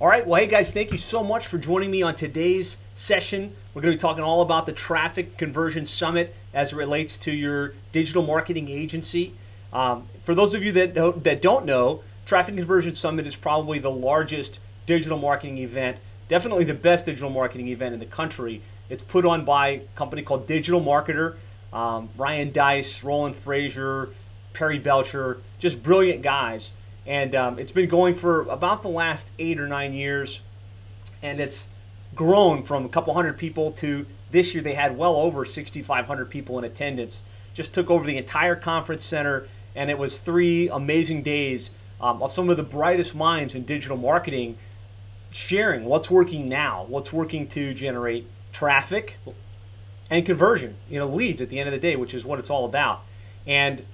All right, well, hey guys, thank you so much for joining me on today's session. We're going to be talking all about the Traffic Conversion Summit as it relates to your digital marketing agency. For those of you that don't know, Traffic Conversion Summit is probably the largest digital marketing event, definitely the best digital marketing event in the country. It's put on by a company called Digital Marketer, Ryan Deiss, Roland Frasier, Belcher, just brilliant guys. And it's been going for about the last 8 or 9 years, and it's grown from a couple hundred people to this year they had well over 6,500 people in attendance. Just took over the entire conference center, and it was 3 amazing days of some of the brightest minds in digital marketing sharing what's working now, what's working to generate traffic and conversion, leads at the end of the day, which is what it's all about. And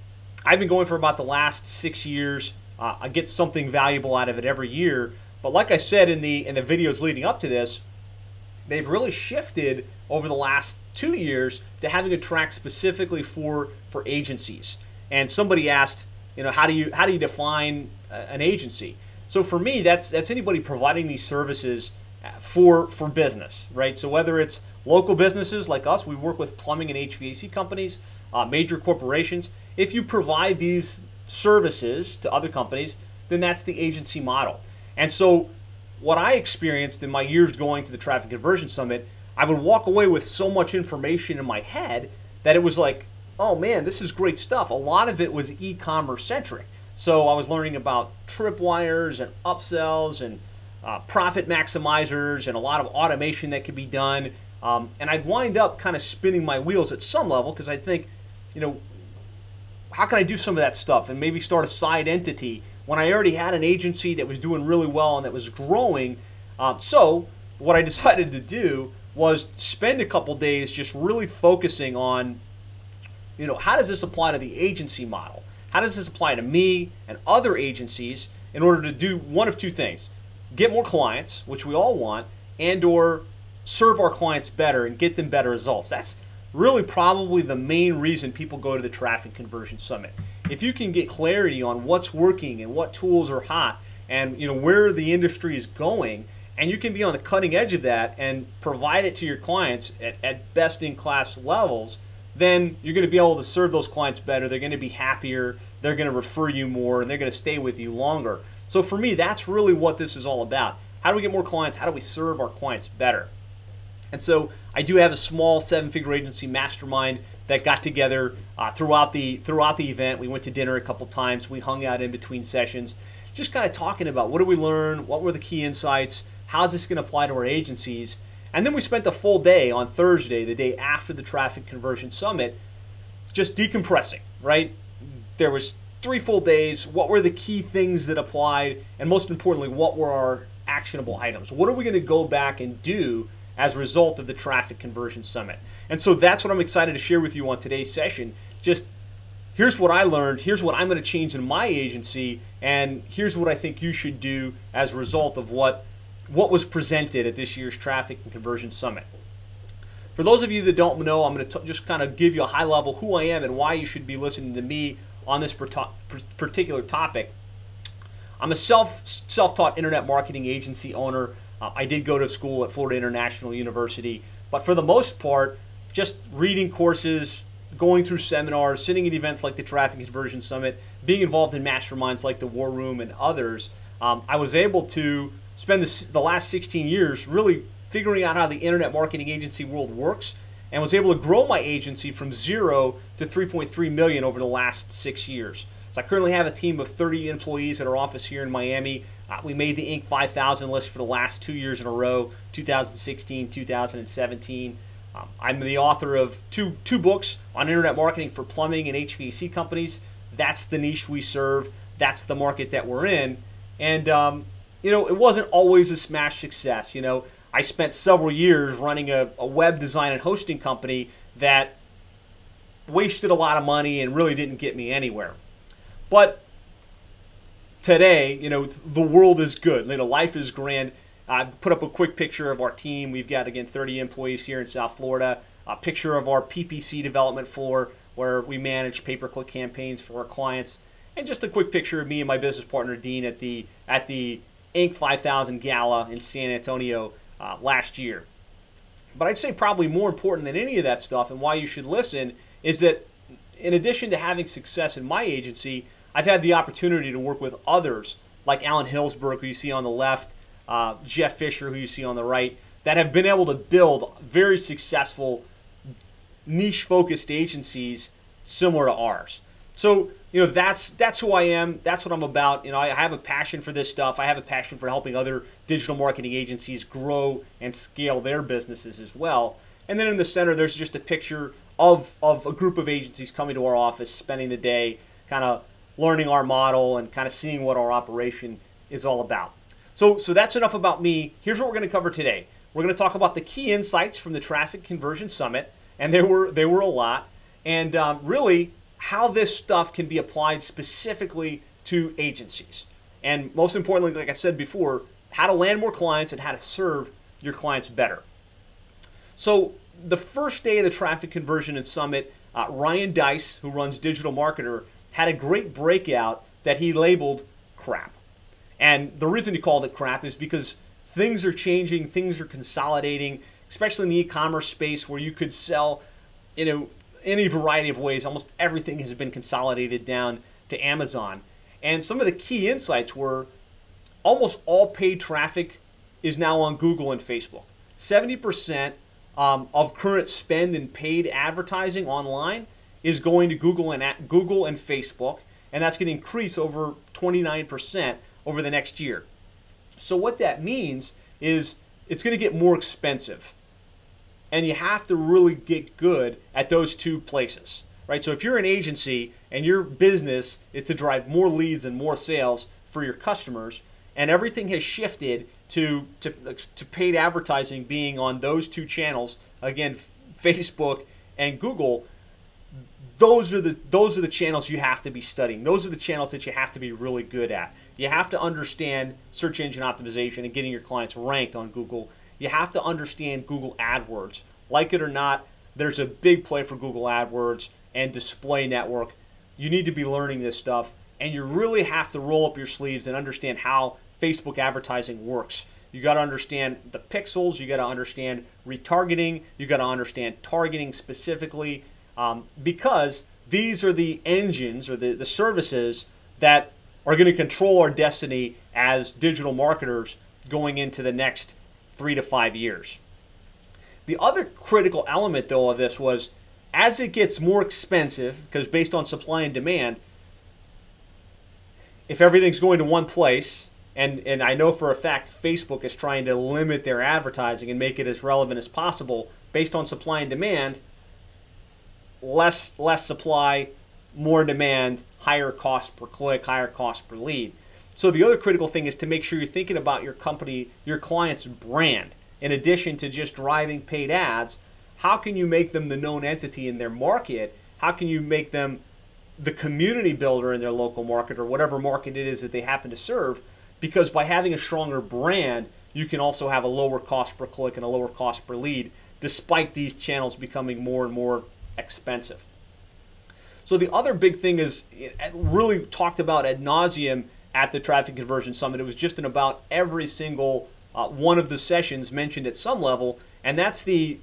I've been going for about the last 6 years. I get something valuable out of it every year. But like I said in the videos leading up to this, they've really shifted over the last 2 years to having a track specifically for agencies. And somebody asked, how do you define an agency? So for me, that's anybody providing these services for business, right? So whether it's local businesses like us, we work with plumbing and HVAC companies, major corporations. If you provide these services to other companies, then that's the agency model. And so what I experienced in my years going to the Traffic Conversion Summit, I would walk away with so much information in my head that it was like, oh man, this is great stuff. A lot of it was e-commerce centric. So I was learning about tripwires and upsells and profit maximizers and a lot of automation that could be done. And I'd wind up kind of spinning my wheels at some level because I think, how can I do some of that stuff and maybe start a side entity when I already had an agency that was doing really well and that was growing? So what I decided to do was spend a couple days just really focusing on, how does this apply to the agency model? How does this apply to me and other agencies in order to do one of two things? Get more clients, which we all want, and or serve our clients better and get them better results. That's really probably the main reason people go to the Traffic Conversion Summit. If you can get clarity on what's working and what tools are hot and where the industry is going, and you can be on the cutting edge of that and provide it to your clients at best-in-class levels, then you're going to be able to serve those clients better. They're going to be happier. They're going to refer you more, and they're going to stay with you longer. So for me, that's really what this is all about. How do we get more clients? How do we serve our clients better? And so I do have a small 7-figure agency mastermind that got together throughout the event. We went to dinner a couple times. We hung out in between sessions, just kind of talking about what did we learn, what were the key insights, how's this going to apply to our agencies. And then we spent the full day on Thursday, the day after the Traffic Conversion Summit, just decompressing, right? There was 3 full days. What were the key things that applied? And most importantly, what were our actionable items? What are we going to go back and do as a result of the Traffic Conversion Summit? And so that's what I'm excited to share with you on today's session. Just here's what I learned, here's what I'm going to change in my agency, and here's what I think you should do as a result of what was presented at this year's Traffic and Conversion Summit. For those of you that don't know, I'm going to just kind of give you a high level who I am and why you should be listening to me on this particular topic. I'm a self-taught internet marketing agency owner. I did go to school at Florida International University, but for the most part, just reading courses, going through seminars, sitting at events like the Traffic Conversion Summit, being involved in masterminds like the War Room and others, I was able to spend the last 16 years really figuring out how the internet marketing agency world works, and was able to grow my agency from 0 to 3.3 million over the last 6 years. So I currently have a team of 30 employees at our office here in Miami. We made the Inc. 5000 list for the last 2 years in a row, 2016, 2017. I'm the author of two books on internet marketing for plumbing and HVAC companies. That's the niche we serve. That's the market that we're in. And, it wasn't always a smash success. I spent several years running a web design and hosting company that wasted a lot of money and really didn't get me anywhere. But today, the world is good. Life is grand. I put up a quick picture of our team. We've got, again, 30 employees here in South Florida. A picture of our PPC development floor where we manage pay-per-click campaigns for our clients. And just a quick picture of me and my business partner, Dean, at the Inc. 5000 Gala in San Antonio last year. But I'd say probably more important than any of that stuff and why you should listen is that in addition to having success in my agency, I've had the opportunity to work with others like Alan Hillsberg, who you see on the left, Jeff Fisher, who you see on the right, that have been able to build very successful niche-focused agencies similar to ours. So, that's who I am. That's what I'm about. I have a passion for this stuff. I have a passion for helping other digital marketing agencies grow and scale their businesses as well. And then in the center, there's just a picture of a group of agencies coming to our office, spending the day kind of learning our model and kind of seeing what our operation is all about. So that's enough about me. Here's what we're going to cover today. We're going to talk about the key insights from the Traffic Conversion Summit, and there were a lot, and really how this stuff can be applied specifically to agencies. And most importantly, like I said before, how to land more clients and how to serve your clients better. So the first day of the Traffic Conversion and Summit, Ryan Dice, who runs Digital Marketer, had a great breakout that he labeled crap. And the reason he called it crap is because things are changing, things are consolidating, especially in the e-commerce space where you could sell, any variety of ways. Almost everything has been consolidated down to Amazon. And some of the key insights were almost all paid traffic is now on Google and Facebook. 70% of current spend in paid advertising online is going to Google and Facebook, and that's going to increase over 29% over the next year. So what that means is it's going to get more expensive, and you have to really get good at those two places, right? So if you're an agency and your business is to drive more leads and more sales for your customers, and everything has shifted to paid advertising being on those two channels, again, Facebook and Google, those are the channels you have to be studying. Those are the channels that you have to be really good at. You have to understand search engine optimization and getting your clients ranked on Google. You have to understand Google AdWords. Like it or not, there's a big play for Google AdWords and display network. You need to be learning this stuff, and you really have to roll up your sleeves and understand how Facebook advertising works. You got to understand the pixels. You got to understand retargeting. You got to understand targeting specifically, because these are the engines or the services that are going to control our destiny as digital marketers going into the next 3 to 5 years. The other critical element, though, of this was as it gets more expensive, because based on supply and demand, if everything's going to one place, and I know for a fact Facebook is trying to limit their advertising and make it as relevant as possible based on supply and demand, less supply, more demand, higher cost per click, higher cost per lead. So the other critical thing is to make sure you're thinking about your company, your client's brand. In addition to just driving paid ads, how can you make them the known entity in their market? How can you make them the community builder in their local market or whatever market it is that they happen to serve? Because by having a stronger brand, you can also have a lower cost per click and a lower cost per lead, despite these channels becoming more and more expensive. So the other big thing is really talked about ad nauseum at the Traffic Conversion Summit. It was just in about every single one of the sessions mentioned at some level, and that's the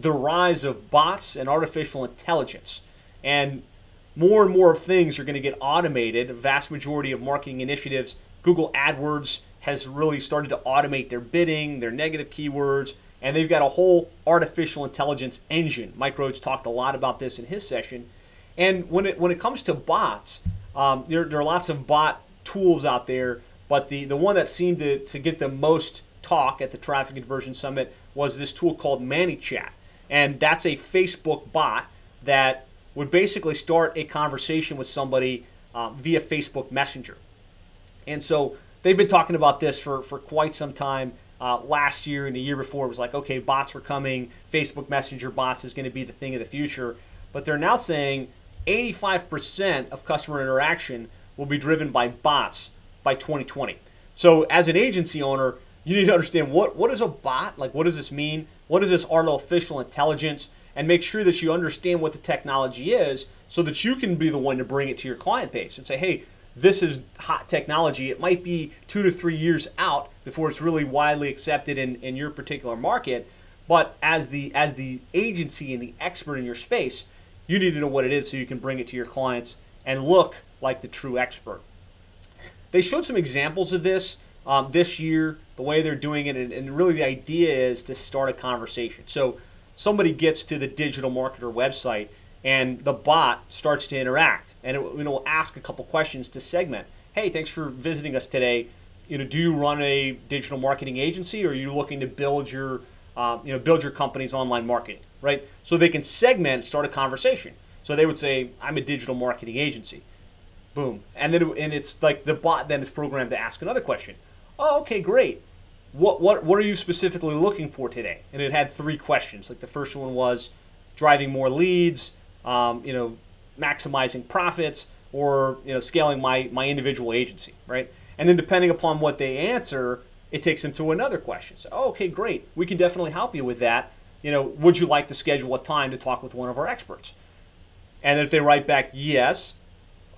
rise of bots and artificial intelligence. And more things are going to get automated. A vast majority of marketing initiatives, Google AdWords has really started to automate their bidding, their negative keywords, and they've got a whole artificial intelligence engine. Mike Rhodes talked a lot about this in his session. And when it comes to bots, there are lots of bot tools out there, but the one that seemed to get the most talk at the Traffic Conversion Summit was this tool called ManyChat. And that's a Facebook bot that would basically start a conversation with somebody via Facebook Messenger. And so they've been talking about this for quite some time. Last year and the year before, it was like, okay, bots were coming. Facebook Messenger bots is going to be the thing of the future. But they're now saying 85% of customer interaction will be driven by bots by 2020. So as an agency owner, you need to understand what is a bot? Like, what does this mean? What is this artificial intelligence? And make sure that you understand what the technology is so that you can be the one to bring it to your client base and say, hey, this is hot technology. It might be 2 to 3 years out before it's really widely accepted in your particular market. But as the agency and the expert in your space, you need to know what it is so you can bring it to your clients and look like the true expert. They showed some examples of this this year, the way they're doing it, and really the idea is to start a conversation. So somebody gets to the digital marketer website and the bot starts to interact, and it will ask a couple questions to segment. Hey, thanks for visiting us today. Do you run a digital marketing agency, or are you looking to build your build your company's online marketing, right? So they can segment, start a conversation. So they would say, I'm a digital marketing agency. Boom. And then it's like the bot then is programmed to ask another question. Oh, okay, great. What are you specifically looking for today? And it had 3 questions. Like the first one was driving more leads, maximizing profits, or scaling my individual agency, right? And then depending upon what they answer, it takes them to another question. So, oh, okay, great. We can definitely help you with that. Would you like to schedule a time to talk with one of our experts? And if they write back yes,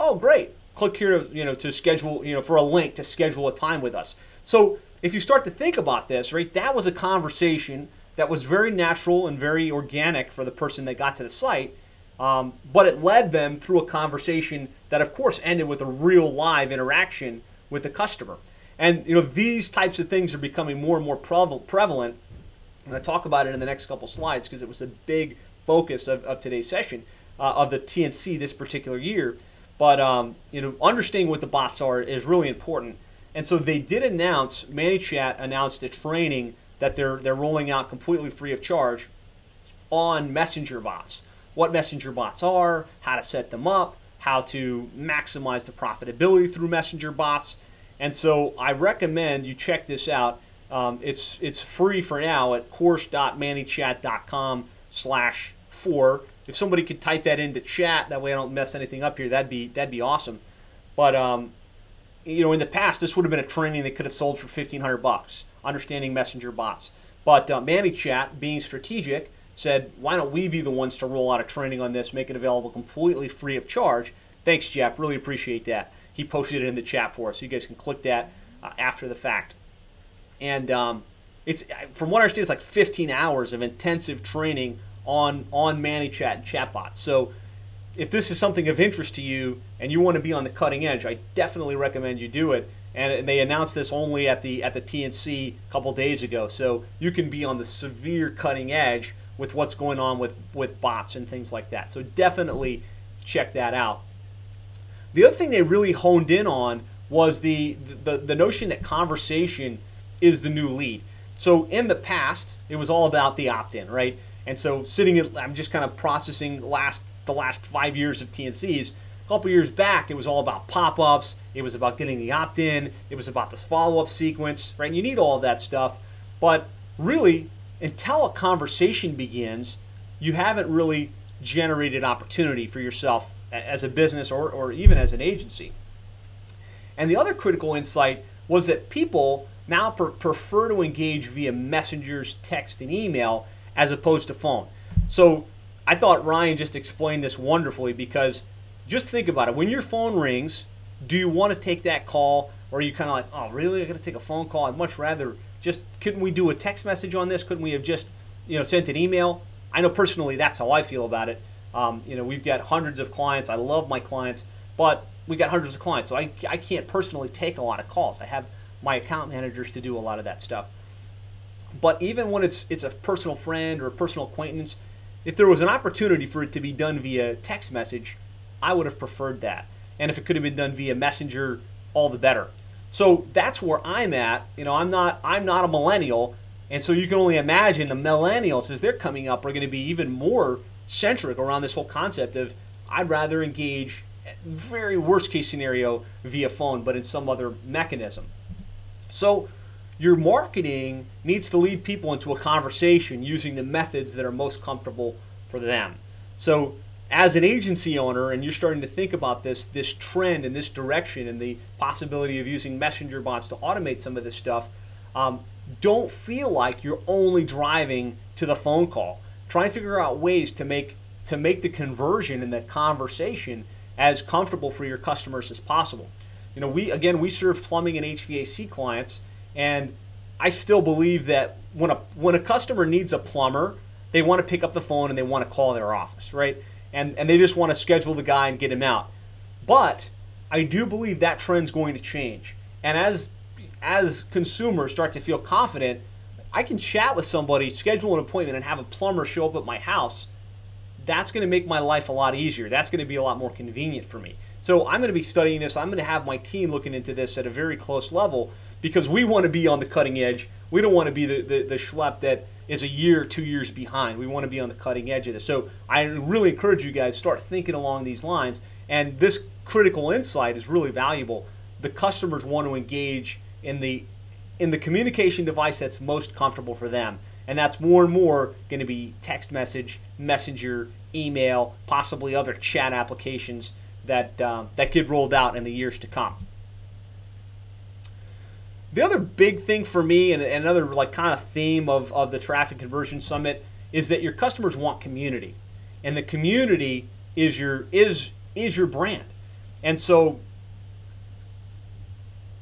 oh, great. Click here to schedule, for a link to schedule a time with us. So if you start to think about this, right, that was a conversation that was very natural and very organic for the person that got to the site, but it led them through a conversation that, of course, ended with a real live interaction with the customer. And these types of things are becoming more and more prevalent. And I talk about it in the next couple slides because it was a big focus of today's session of the TNC this particular year. But understanding what the bots are is really important. And so they did announce, ManyChat announced a training that they're rolling out completely free of charge on messenger bots. What messenger bots are, how to set them up, how to maximize the profitability through messenger bots. And so I recommend you check this out. It's free for now at course.manychat.com/4. If somebody could type that into chat, that way I don't mess anything up here, that'd be awesome. But in the past, this would have been a training that could have sold for $1,500, understanding messenger bots. But ManyChat, being strategic, said, why don't we be the ones to roll out a training on this, make it available completely free of charge. Thanks, Jeff. Really appreciate that. He posted it in the chat for us, so you guys can click that after the fact. And it's, from what I understand, it's like 15 hours of intensive training on ManyChat and chatbots. So if this is something of interest to you and you want to be on the cutting edge, I definitely recommend you do it. And they announced this only at the TNC a couple days ago, so you can be on the severe cutting edge with what's going on with bots and things like that. So definitely check that out. The other thing they really honed in on was the notion that conversation is the new lead. So in the past, it was all about the opt-in, right? And so I'm just kind of processing the last 5 years of TNCs. A couple years back, it was all about pop-ups. It was about getting the opt-in. It was about this follow-up sequence, right? And you need all of that stuff. But really, until a conversation begins, you haven't really generated opportunity for yourself as a business or even as an agency. And the other critical insight was that people now prefer to engage via messengers, text, and email as opposed to phone. So I thought Ryan just explained this wonderfully, because just think about it. When your phone rings, do you want to take that call, or are you kind of like, oh, really? I got to take a phone call? I'd much rather couldn't we do a text message on this? Couldn't we have just, sent an email? I know personally that's how I feel about it. We've got hundreds of clients. I love my clients, but we got hundreds of clients, so I can't personally take a lot of calls. I have my account managers to do a lot of that stuff. But even when it's a personal friend or a personal acquaintance, if there was an opportunity for it to be done via text message, I would have preferred that. And if it could have been done via messenger, all the better. So that's where I'm at. I'm not a millennial, and so you can only imagine the millennials, as they're coming up, are going to be even more centric around this whole concept of, I'd rather engage, very worst case scenario, via phone, but in some other mechanism. So your marketing needs to lead people into a conversation using the methods that are most comfortable for them. So as an agency owner, and you're starting to think about this trend in this direction and the possibility of using messenger bots to automate some of this stuff, don't feel like you're only driving to the phone call. Try and figure out ways to make the conversion and the conversation as comfortable for your customers as possible. we serve plumbing and HVAC clients, and I still believe that when a customer needs a plumber, they want to pick up the phone and they want to call their office, right? And they just want to schedule the guy and get him out. But I do believe that trend's going to change. And as consumers start to feel confident, I can chat with somebody, schedule an appointment, and have a plumber show up at my house. That's going to make my life a lot easier. That's going to be a lot more convenient for me. So I'm going to be studying this. I'm going to have my team looking into this at a very close level because we want to be on the cutting edge. We don't want to be the schlep that is a year, 2 years behind. We want to be on the cutting edge of this. So I really encourage you guys to start thinking along these lines. And this critical insight is really valuable. The customers want to engage in the communication device that's most comfortable for them. And that's more and more going to be text message, messenger, email, possibly other chat applications that get rolled out in the years to come. The other big thing for me, and another kind of theme of the Traffic Conversion Summit, is that your customers want community, and the community is your brand. And so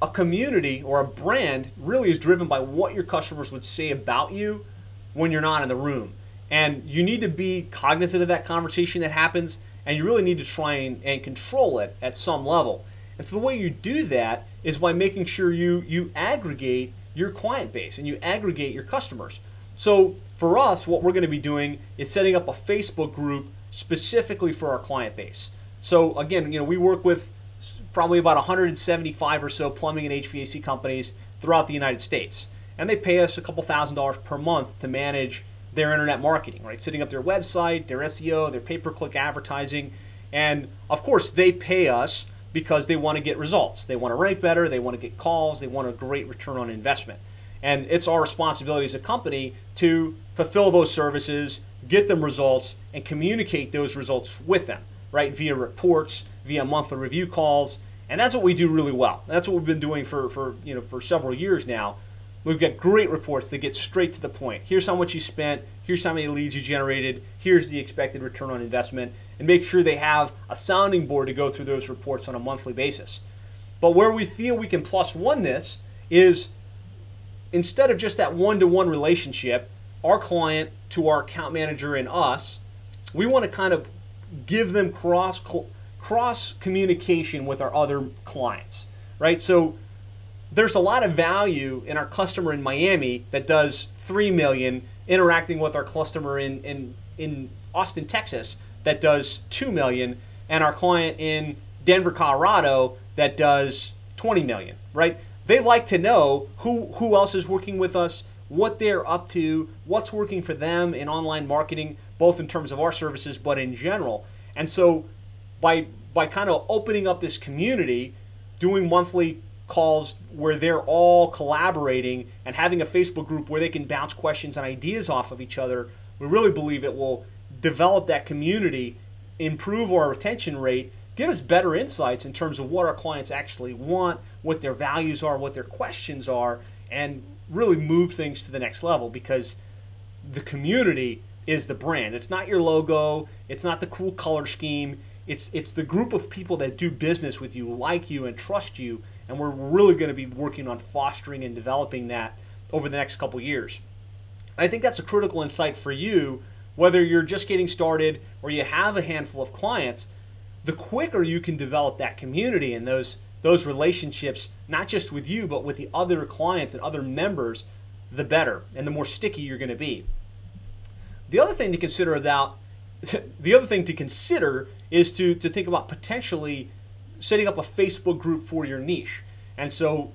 a community or a brand really is driven by what your customers would say about you when you're not in the room. And you need to be cognizant of that conversation that happens, and you really need to try and control it at some level. And so the way you do that is by making sure you aggregate your client base and you aggregate your customers. So for us, what we're going to be doing is setting up a Facebook group specifically for our client base. So again, we work with probably about 175 or so plumbing and HVAC companies throughout the United States. And they pay us a couple $1,000s per month to manage their internet marketing, right? Setting up their website, their SEO, their pay-per-click advertising. And of course, they pay us because they want to get results. They want to rank better, they want to get calls, they want a great return on investment. And it's our responsibility as a company to fulfill those services, get them results, and communicate those results with them, right? Via reports, via monthly review calls. And that's what we do really well. That's what we've been doing for several years now. We've got great reports that get straight to the point. Here's how much you spent, here's how many leads you generated, here's the expected return on investment, and make sure they have a sounding board to go through those reports on a monthly basis. But where we feel we can +1 this is instead of just that one-to-one relationship, our client to our account manager and us, we want to kind of give them cross communication with our other clients, right? So there's a lot of value in our customer in Miami that does $3 million interacting with our customer in Austin, Texas that does $2 million, and our client in Denver, Colorado that does $20 million, right? They like to know who else is working with us, what they're up to, what's working for them in online marketing, both in terms of our services, but in general. And so by kind of opening up this community, doing monthly calls where they're all collaborating and having a Facebook group where they can bounce questions and ideas off of each other, we really believe it will develop that community, improve our retention rate, give us better insights in terms of what our clients actually want, what their values are, what their questions are, and really move things to the next level, because the community is the brand. It's not your logo, it's not the cool color scheme, it's the group of people that do business with you, like you, and trust you, and we're really going to be working on fostering and developing that over the next couple years. And I think that's a critical insight for you, whether you're just getting started or you have a handful of clients. The quicker you can develop that community and those relationships, not just with you, but with the other clients and other members, the better, and the more sticky you're going to be. The other thing to consider is to think about potentially setting up a Facebook group for your niche. And so,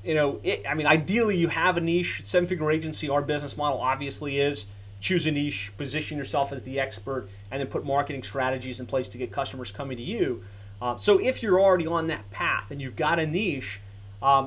ideally you have a niche. Seven-figure agency, our business model obviously is choose a niche, position yourself as the expert, and then put marketing strategies in place to get customers coming to you. So if you're already on that path and you've got a niche,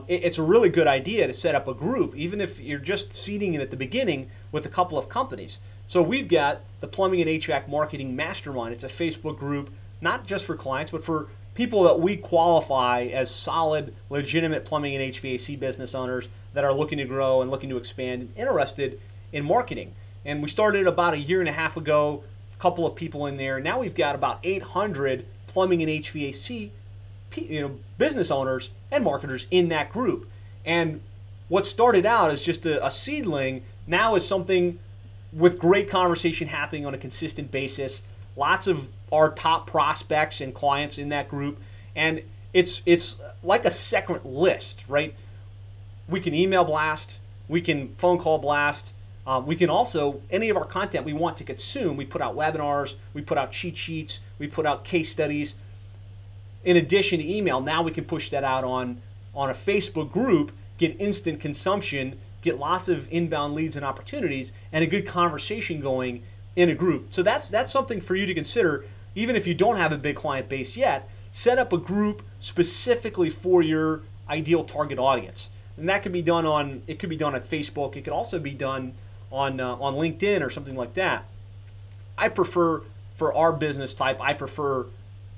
it's a really good idea to set up a group, even if you're just seeding it at the beginning with a couple of companies. So we've got the Plumbing and HVAC Marketing Mastermind. It's a Facebook group, not just for clients, but for people that we qualify as solid, legitimate plumbing and HVAC business owners that are looking to grow and looking to expand and interested in marketing. And we started about 1.5 years ago, a couple of people in there. Now we've got about 800 plumbing and HVAC business owners and marketers in that group. And what started out as just a seedling now is something with great conversation happening on a consistent basis. Lots of our top prospects and clients in that group, and it's like a second list, right? We can email blast, we can phone call blast, we can also, any of our content we want to consume, we put out webinars, we put out cheat sheets, we put out case studies. In addition to email, now we can push that out on a Facebook group, get instant consumption, get lots of inbound leads and opportunities, and a good conversation going in a group. So that's something for you to consider. Even if you don't have a big client base yet, set up a group specifically for your ideal target audience. And that could be done on Facebook. It could also be done on LinkedIn or something like that. I prefer, for our business type, I prefer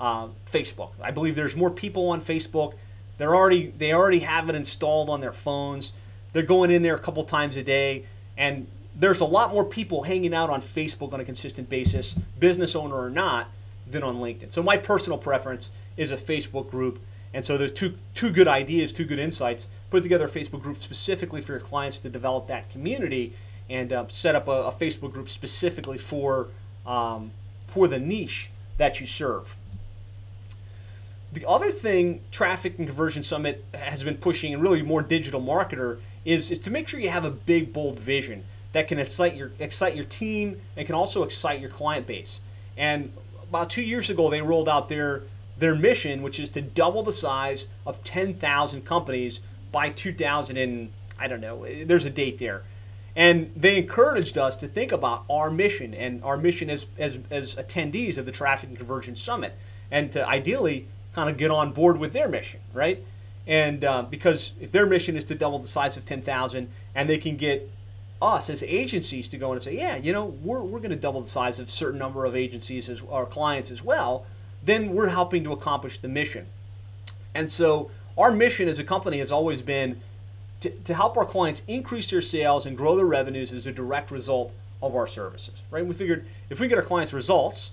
Facebook. I believe there's more people on Facebook. They already have it installed on their phones. They're going in there a couple times a day, and there's a lot more people hanging out on Facebook on a consistent basis, business owner or not, than on LinkedIn. So my personal preference is a Facebook group. And so there's two good ideas, two good insights. Put together a Facebook group specifically for your clients to develop that community, and set up a Facebook group specifically for the niche that you serve. The other thing Traffic and Conversion Summit has been pushing, and really more digital marketer, is to make sure you have a big, bold vision that can excite your team and can also excite your client base. And about 2 years ago, they rolled out their mission, which is to double the size of 10,000 companies by 2000 and I don't know, there's a date there. And they encouraged us to think about our mission and our mission as attendees of the Traffic and Conversion Summit, and to ideally kind of get on board with their mission, right? And because if their mission is to double the size of 10,000, and they can get us as agencies to go in and say, yeah, we're going to double the size of a certain number of agencies as our clients as well, then we're helping to accomplish the mission. And so our mission as a company has always been to help our clients increase their sales and grow their revenues as a direct result of our services, right? We figured if we get our clients results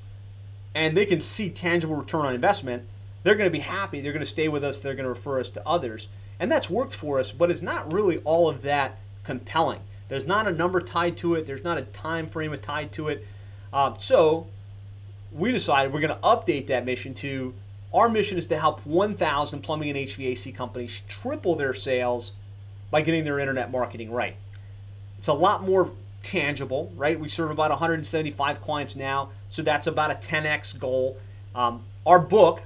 and they can see tangible return on investment, they're going to be happy, they're going to stay with us, they're going to refer us to others. And that's worked for us, but it's not really all of that compelling. There's not a number tied to it, there's not a time frame tied to it. So we decided we're going to update that mission to, our mission is to help 1,000 plumbing and HVAC companies triple their sales by getting their internet marketing right. It's a lot more tangible, right? We serve about 175 clients now, so that's about a 10x goal. Our book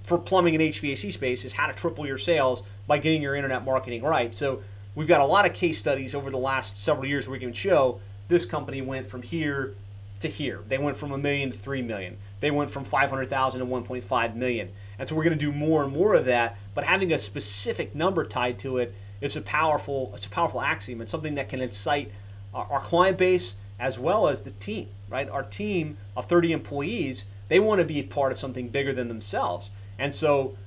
for plumbing and HVAC space is How to Triple Your Sales by Getting Your Internet Marketing Right. So we've got a lot of case studies over the last several years where we can show this company went from here to here. They went from $1 million to $3 million. They went from 500,000 to 1.5 million. And so we're going to do more and more of that, but having a specific number tied to it, it's a powerful axiom. It's something that can incite our client base as well as the team, right? Our team of 30 employees, they want to be a part of something bigger than themselves. And so,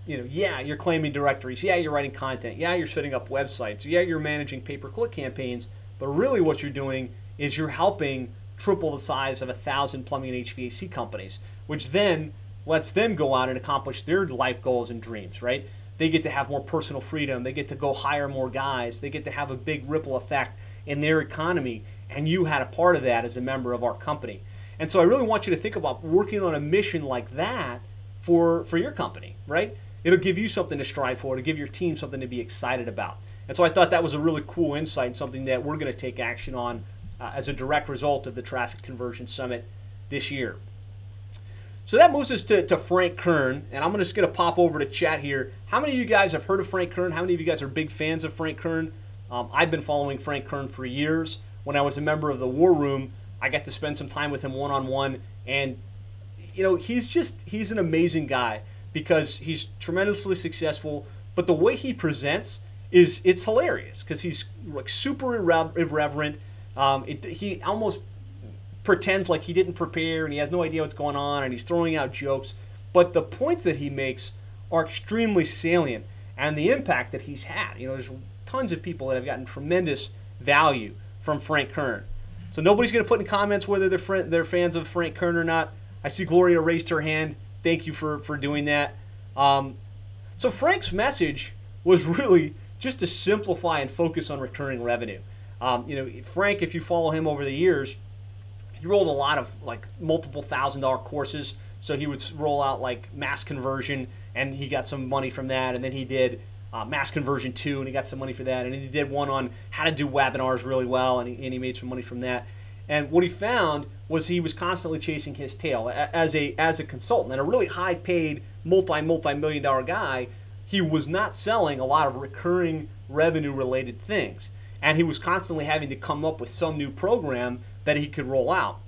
yeah, you're claiming directories. Yeah, you're writing content. Yeah, you're setting up websites. Yeah, you're managing pay-per-click campaigns. But really what you're doing is you're helping triple the size of 1,000 plumbing and HVAC companies, which then lets them go out and accomplish their life goals and dreams, right? They get to have more personal freedom. They get to go hire more guys. They get to have a big ripple effect in their economy. And you had a part of that as a member of our company. And so I really want you to think about working on a mission like that for your company, right? It'll give you something to strive for. It'll give your team something to be excited about. And so I thought that was a really cool insight and something that we're going to take action on as a direct result of the Traffic Conversion Summit this year. So that moves us to Frank Kern, and I'm just going to pop over to chat here. How many of you guys have heard of Frank Kern? How many of you guys are big fans of Frank Kern? I've been following Frank Kern for years. When I was a member of the War Room, I got to spend some time with him one-on-one, and he's an amazing guy because he's tremendously successful, but the way he presents it's hilarious because he's like super irreverent. He almost pretends like he didn't prepare and he has no idea what's going on and he's throwing out jokes, but the points that he makes are extremely salient, and the impact that he's had. There's tons of people that have gotten tremendous value from Frank Kern. So nobody's going to put in comments whether they're fans of Frank Kern or not. I see Gloria raised her hand. Thank you for doing that. So Frank's message was really just to simplify and focus on recurring revenue. Frank, if you follow him over the years, he rolled a lot of like multiple $1,000 courses. So he would roll out like mass conversion, and he got some money from that. And then he did mass conversion 2, and he got some money for that. And he did one on how to do webinars really well, and he made some money from that. And what he found was he was constantly chasing his tail as a consultant, and a really high-paid, multi-million-dollar guy. He was not selling a lot of recurring revenue-related things, and he was constantly having to come up with some new program that he could roll out.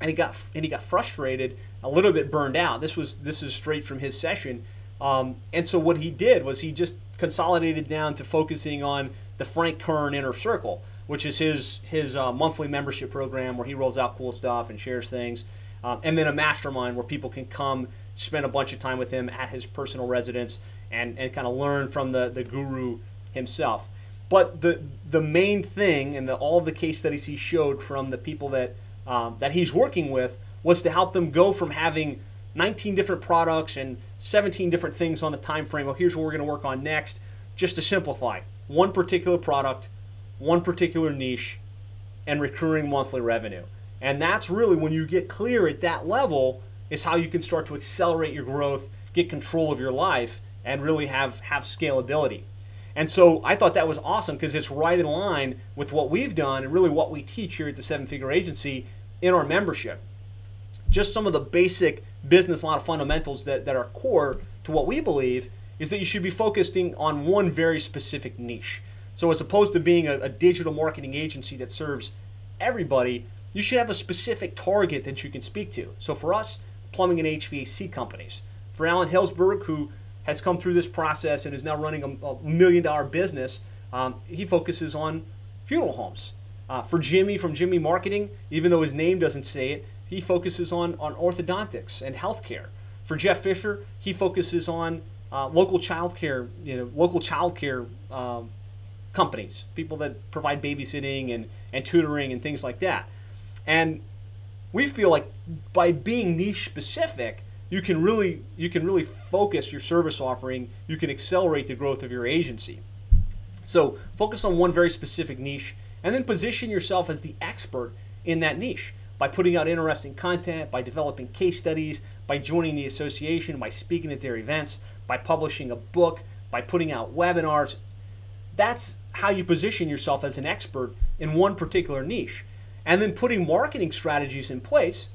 And he got frustrated, a little bit burned out. This is straight from his session. And so what he did was he just consolidated down to focusing on the Frank Kern Inner Circle, which is his monthly membership program where he rolls out cool stuff and shares things, and then a mastermind where people can come spend a bunch of time with him at his personal residence and kind of learn from the guru himself. But the main thing, and all of the case studies he showed from the people that he's working with, was to help them go from having 19 different products and 17 different things on the time frame. Well, here's what we're going to work on next, just to simplify. One particular product, one particular niche, and recurring monthly revenue. And that's really, when you get clear at that level, is how you can start to accelerate your growth, get control of your life, and really have scalability. And so I thought that was awesome because it's right in line with what we've done and really what we teach here at the 7-Figure Agency in our membership. Just some of the basic business model fundamentals that are core to what we believe is that you should be focusing on one very specific niche. So as opposed to being a digital marketing agency that serves everybody, you should have a specific target that you can speak to. So for us, plumbing and HVAC companies. For Alan Hillsberg, who has come through this process and is now running a $1 million business, he focuses on funeral homes. For Jimmy from Jimmy Marketing, even though his name doesn't say it, he focuses on orthodontics and healthcare. For Jeff Fisher, he focuses on local childcare, companies, people that provide babysitting and tutoring and things like that. And we feel like by being niche specific, you can really focus your service offering. You can accelerate the growth of your agency. So focus on one very specific niche, and then position yourself as the expert in that niche by putting out interesting content, by developing case studies, by joining the association, by speaking at their events, by publishing a book, by putting out webinars. That's how you position yourself as an expert in one particular niche. And then putting marketing strategies in place,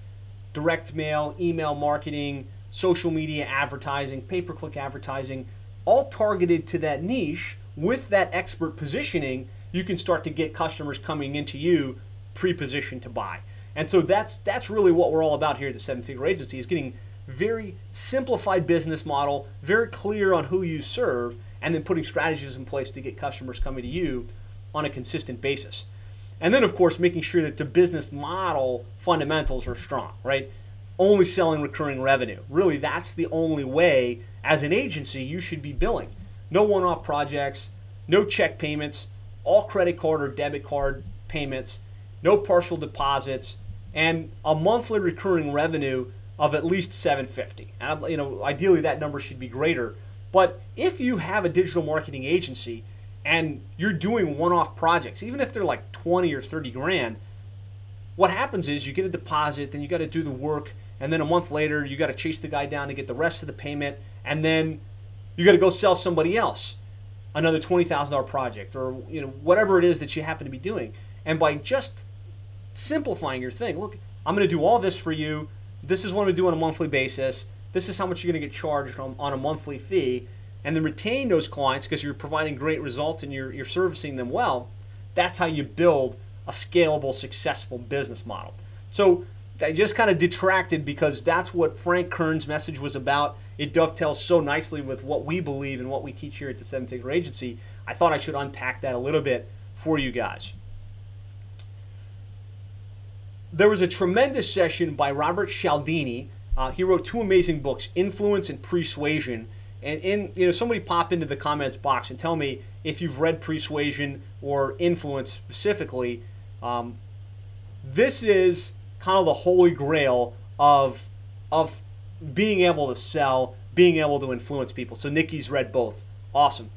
direct mail, email marketing, social media advertising, pay-per-click advertising, all targeted to that niche. With that expert positioning, you can start to get customers coming into you pre-positioned to buy. And so that's really what we're all about here at the 7-Figure Agency, is getting very simplified business model, very clear on who you serve, and then putting strategies in place to get customers coming to you on a consistent basis. And then, of course, making sure that the business model fundamentals are strong, right? Only selling recurring revenue. Really, that's the only way as an agency you should be billing. No one-off projects, no check payments, all credit card or debit card payments, no partial deposits, and a monthly recurring revenue of at least $750. And ideally that number should be greater. But if you have a digital marketing agency and you're doing one-off projects, even if they're like 20 or 30 grand, what happens is you get a deposit, then you got to do the work, and then a month later you got to chase the guy down to get the rest of the payment, and then you got to go sell somebody else another $20,000 project, or whatever it is that you happen to be doing. And by just simplifying your thing, look, I'm going to do all this for you. This is what I'm going to do on a monthly basis. This is how much you're going to get charged on a monthly fee, and then retain those clients because you're providing great results and you're servicing them well. That's how you build a scalable, successful business model. So I just kind of detracted because that's what Frank Kern's message was about. It dovetails so nicely with what we believe and what we teach here at the 7-Figure Agency. I thought I should unpack that a little bit for you guys. There was a tremendous session by Robert Cialdini. He wrote 2 amazing books, Influence and Persuasion. And somebody pop into the comments box and tell me if you've read Persuasion or Influence specifically. This is kind of the holy grail of being able to sell being able to influence people. So Nikki's read both. Awesome.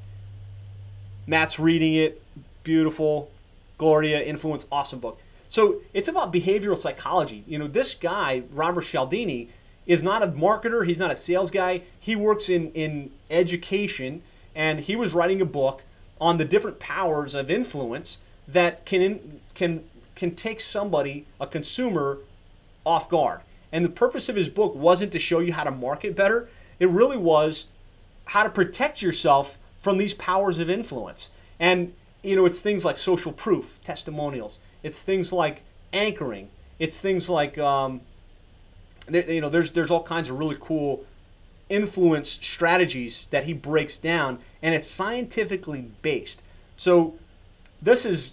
Matt's reading it. Beautiful. Gloria, Influence, awesome book. So it's about behavioral psychology. You know, this guy, Robert Cialdini, is not a marketer. He's not a sales guy. He works in education, and he was writing a book on the different powers of influence that can take somebody, a consumer, off guard. And the purpose of his book wasn't to show you how to market better. It really was how to protect yourself from these powers of influence. And, you know, it's things like social proof, testimonials. It's things like anchoring. It's things like, you know, there's all kinds of really cool influence strategies that he breaks down, and it's scientifically based. So this is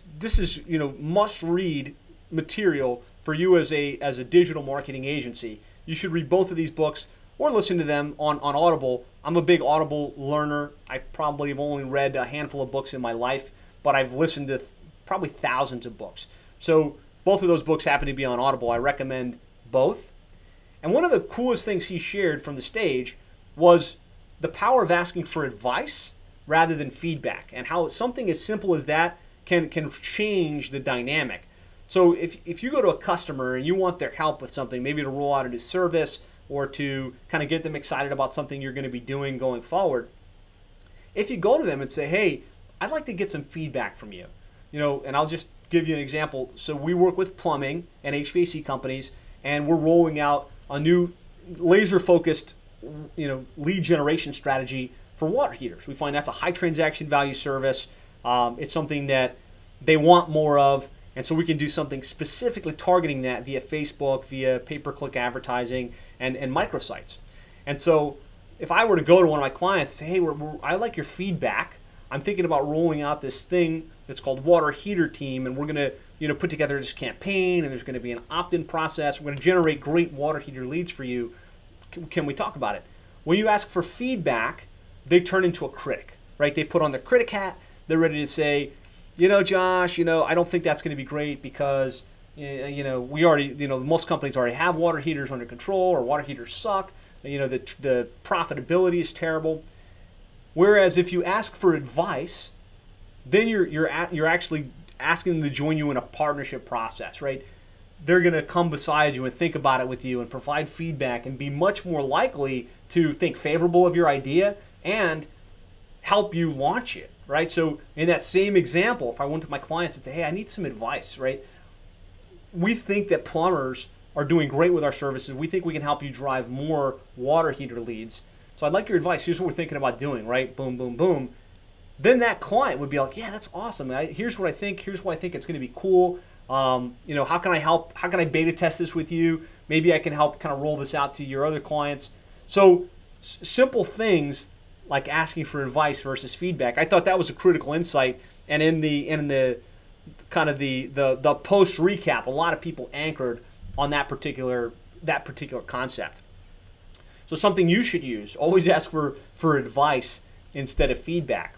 you know, must read material for you as a digital marketing agency. You should read both of these books or listen to them on Audible. I'm a big Audible learner. I probably have only read a handful of books in my life, but I've listened to probably thousands of books. So both of those books happen to be on Audible. I recommend both. And one of the coolest things he shared from the stage was the power of asking for advice rather than feedback, and how something as simple as that can change the dynamic. So if you go to a customer and you want their help with something, maybe to roll out a new service or to kind of get them excited about something you're going to be doing going forward, if you go to them and say, hey, I'd like to get some feedback from you, you know, and I'll just give you an example. So we work with plumbing and HVAC companies, and we're rolling out a new laser-focused, you know, lead generation strategy for water heaters. We find that's a high transaction value service. It's something that they want more of, and so we can do something specifically targeting that via Facebook, via pay-per-click advertising, and microsites. And so if I were to go to one of my clients and say, hey, I like your feedback. I'm thinking about rolling out this thing that's called Water Heater Team, and we're going to, you know, put together this campaign, and there's going to be an opt-in process. We're going to generate great water heater leads for you. Can we talk about it? When you ask for feedback, they turn into a critic, right? They put on their critic hat. They're ready to say, you know, Josh, you know, I don't think that's going to be great because, you know, we already, you know, most companies already have water heaters under control, or water heaters suck. You know, the profitability is terrible. Whereas if you ask for advice, then you're actually asking them to join you in a partnership process, right? They're going to come beside you and think about it with you and provide feedback and be much more likely to think favorable of your idea and help you launch it, right? So in that same example, if I went to my clients and say, hey, I need some advice, right? We think that plumbers are doing great with our services. We think we can help you drive more water heater leads. So I'd like your advice. Here's what we're thinking about doing, right? Boom, boom, boom. Then that client would be like, yeah, that's awesome. Here's what I think. Here's why I think it's going to be cool. You know, how can I help? How can I beta test this with you? Maybe I can help kind of roll this out to your other clients. So simple things like asking for advice versus feedback. I thought that was a critical insight. And in the kind of the post recap, a lot of people anchored on that particular concept. So something you should use, always ask for advice instead of feedback.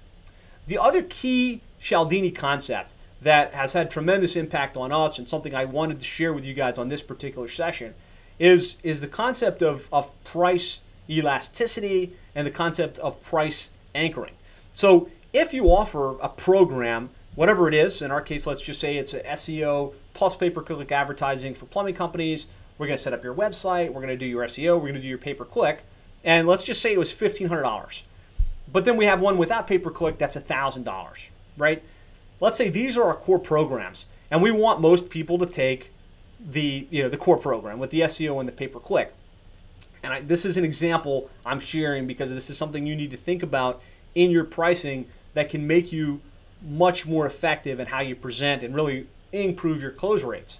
The other key Cialdini concept that has had tremendous impact on us, and something I wanted to share with you guys on this particular session, is the concept of price elasticity and the concept of price anchoring. So if you offer a program, whatever it is, in our case, let's just say it's an SEO plus pay-per-click advertising for plumbing companies. We're going to set up your website. We're going to do your SEO. We're going to do your pay-per-click. And let's just say it was $1,500. But then we have one without pay-per-click that's $1,000, right? Let's say these are our core programs, and we want most people to take the core program with the SEO and the pay-per-click. And this is an example I'm sharing because this is something you need to think about in your pricing that can make you much more effective in how you present and really improve your close rates.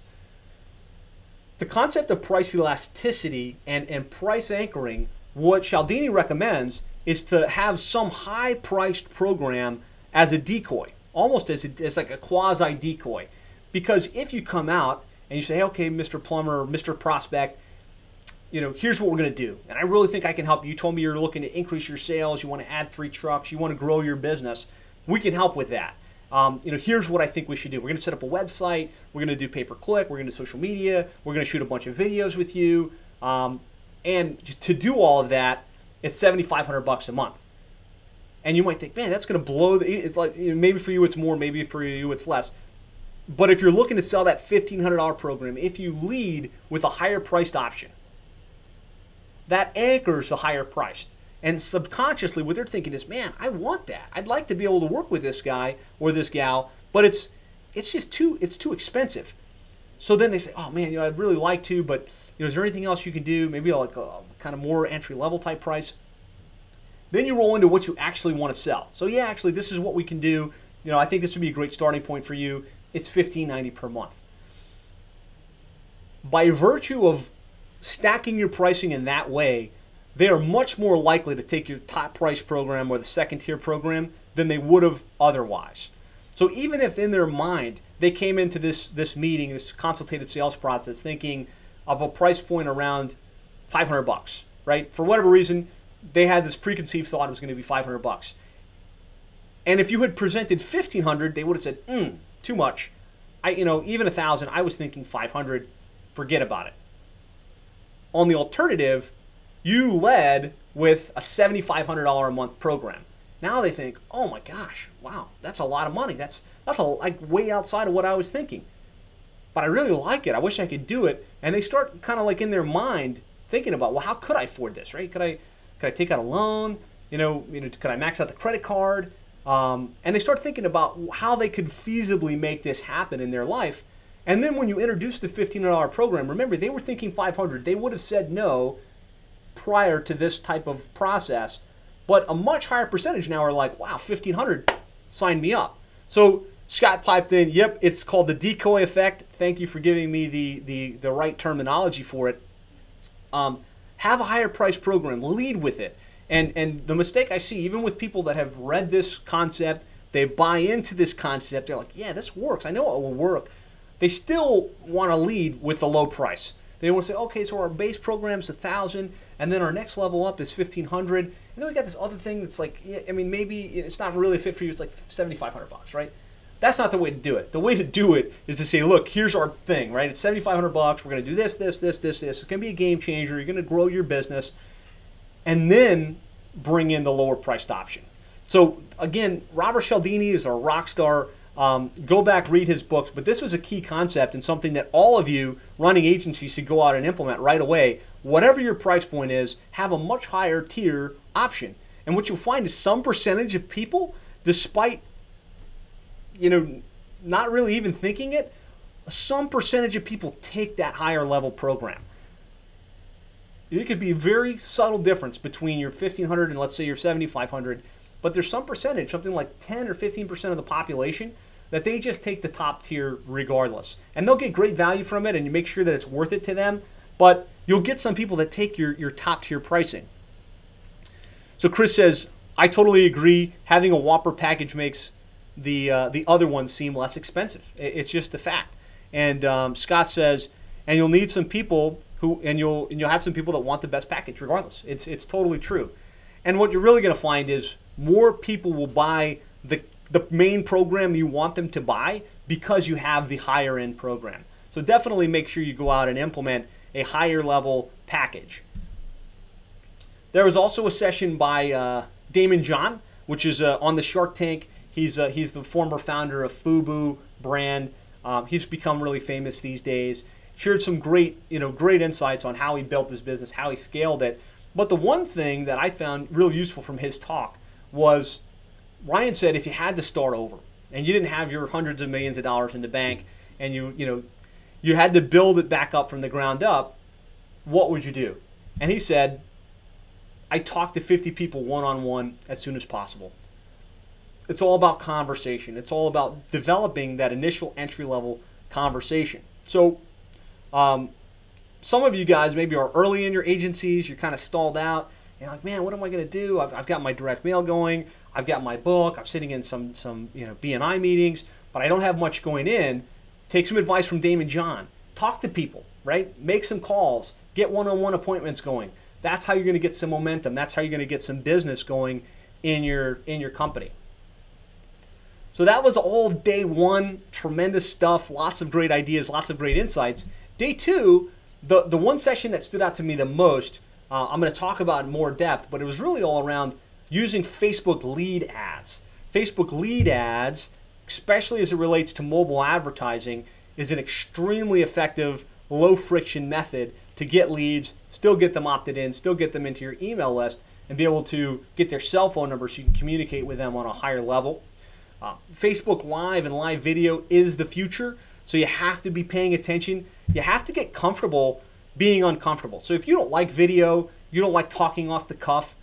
The concept of price elasticity and price anchoring, what Cialdini recommends is to have some high-priced program as a decoy, almost as like a quasi-decoy. Because if you come out and you say, hey, okay, Mr. Plumber, Mr. Prospect, you know, here's what we're going to do. And I really think I can help you. You told me you're looking to increase your sales. You want to add 3 trucks. You want to grow your business. We can help with that. You know, here's what I think we should do. We're going to set up a website. We're going to do pay-per-click. We're going to do social media. We're going to shoot a bunch of videos with you. And to do all of that, it's $7,500 a month. And you might think, man, that's going to blow maybe for you it's more, maybe for you it's less. But if you're looking to sell that $1,500 program, if you lead with a higher priced option, that anchors the higher priced. And subconsciously, what they're thinking is, man, I want that. I'd like to be able to work with this guy or this gal, but it's just too expensive. So then they say, oh man, I'd really like to, but is there anything else you can do? Maybe like a kind of more entry level type price. Then you roll into what you actually want to sell. So yeah, actually, this is what we can do. I think this would be a great starting point for you. It's $1,590 per month. By virtue of stacking your pricing in that way, they are much more likely to take your top price program or the second tier program than they would have otherwise. So even if in their mind they came into this meeting, this consultative sales process, thinking of a price point around $500, right? For whatever reason, they had this preconceived thought it was going to be $500. And if you had presented $1,500, they would have said, too much. Even $1,000, I was thinking $500, forget about it. On the alternative, you led with a $7,500 a month program. Now they think, oh my gosh, wow, that's a lot of money. That's like way outside of what I was thinking. But I really like it. I wish I could do it. And they start kind of like in their mind thinking about, well, how could I afford this, right? Could I take out a loan? Could I max out the credit card? And they start thinking about how they could feasibly make this happen in their life. And then when you introduce the $1,500 program, remember, they were thinking $500. They would have said no prior to this type of process. But a much higher percentage now are like, wow, $1,500, sign me up. So Scott piped in, yep, it's called the decoy effect. Thank you for giving me the right terminology for it. Have a higher price program, lead with it. And the mistake I see, even with people that have read this concept, they buy into this concept, they're like, yeah, this works. I know it will work. They still want to lead with the low price. They want to say, okay, so our base program is $1,000, and then our next level up is $1,500, and then we got this other thing that's like, yeah, I mean, maybe it's not really a fit for you. It's like $7,500, right? That's not the way to do it. The way to do it is to say, look, here's our thing, right? It's $7,500. We're going to do this, this, this, this, this. It's going to be a game changer. You're going to grow your business, and then bring in the lower priced option. So again, Robert Cialdini is a rock star. Go back, read his books, but this was a key concept and something that all of you running agencies should go out and implement right away. Whatever your price point is, have a much higher tier option. And what you'll find is some percentage of people, despite not really even thinking it, some percentage of people take that higher level program. It could be a very subtle difference between your $1,500 and let's say your $7,500, but there's some percentage, something like 10 or 15% of the population, that they just take the top tier regardless. And they'll get great value from it and you make sure that it's worth it to them, but you'll get some people that take your top tier pricing. So Chris says, I totally agree. Having a Whopper package makes the other ones seem less expensive. It's just a fact. And Scott says, and you'll need some people you'll have some people that want the best package regardless. It's totally true. And what you're really going to find is more people will buy the main program you want them to buy because you have the higher end program. So definitely make sure you go out and implement a higher level package. There was also a session by Damon John, which is on the Shark Tank. He's the former founder of FUBU brand. He's become really famous these days. Shared some great insights on how he built his business, how he scaled it. But the one thing that I found really useful from his talk was Ryan said if you had to start over and you didn't have your hundreds of millions of dollars in the bank and you had to build it back up from the ground up, what would you do? And he said, I talk to 50 people one-on-one as soon as possible. It's all about conversation. It's all about developing that initial entry-level conversation. So some of you guys maybe are early in your agencies. You're kind of stalled out. You're like, man, what am I going to do? I've got my direct mail going. I've got my book. I'm sitting in some BNI meetings, but I don't have much going in. Take some advice from Damon John. Talk to people, right? Make some calls. Get one-on-one appointments going. That's how you're going to get some momentum. That's how you're going to get some business going in your company. So that was all day one. Tremendous stuff. Lots of great ideas. Lots of great insights. Day two, the one session that stood out to me the most I'm going to talk about in more depth, but it was really all around using Facebook lead ads. Facebook lead ads, especially as it relates to mobile advertising, is an extremely effective, low-friction method to get leads, still get them opted in, still get them into your email list, and be able to get their cell phone number so you can communicate with them on a higher level. Facebook Live and live video is the future, so you have to be paying attention. You have to get comfortable being uncomfortable. So if you don't like video, you don't like talking off the cuff,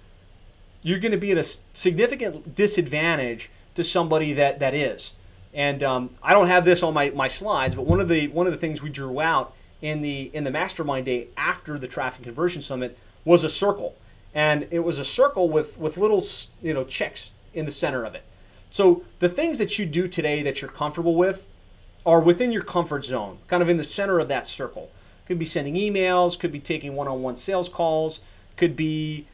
you're going to be at a significant disadvantage to somebody that is. And I don't have this on my slides, but one of the things we drew out in the mastermind day after the Traffic Conversion Summit was a circle, and it was a circle with little checks in the center of it. So the things that you do today that you're comfortable with are within your comfort zone, kind of in the center of that circle. Could be sending emails, could be taking one-on-one sales calls, could be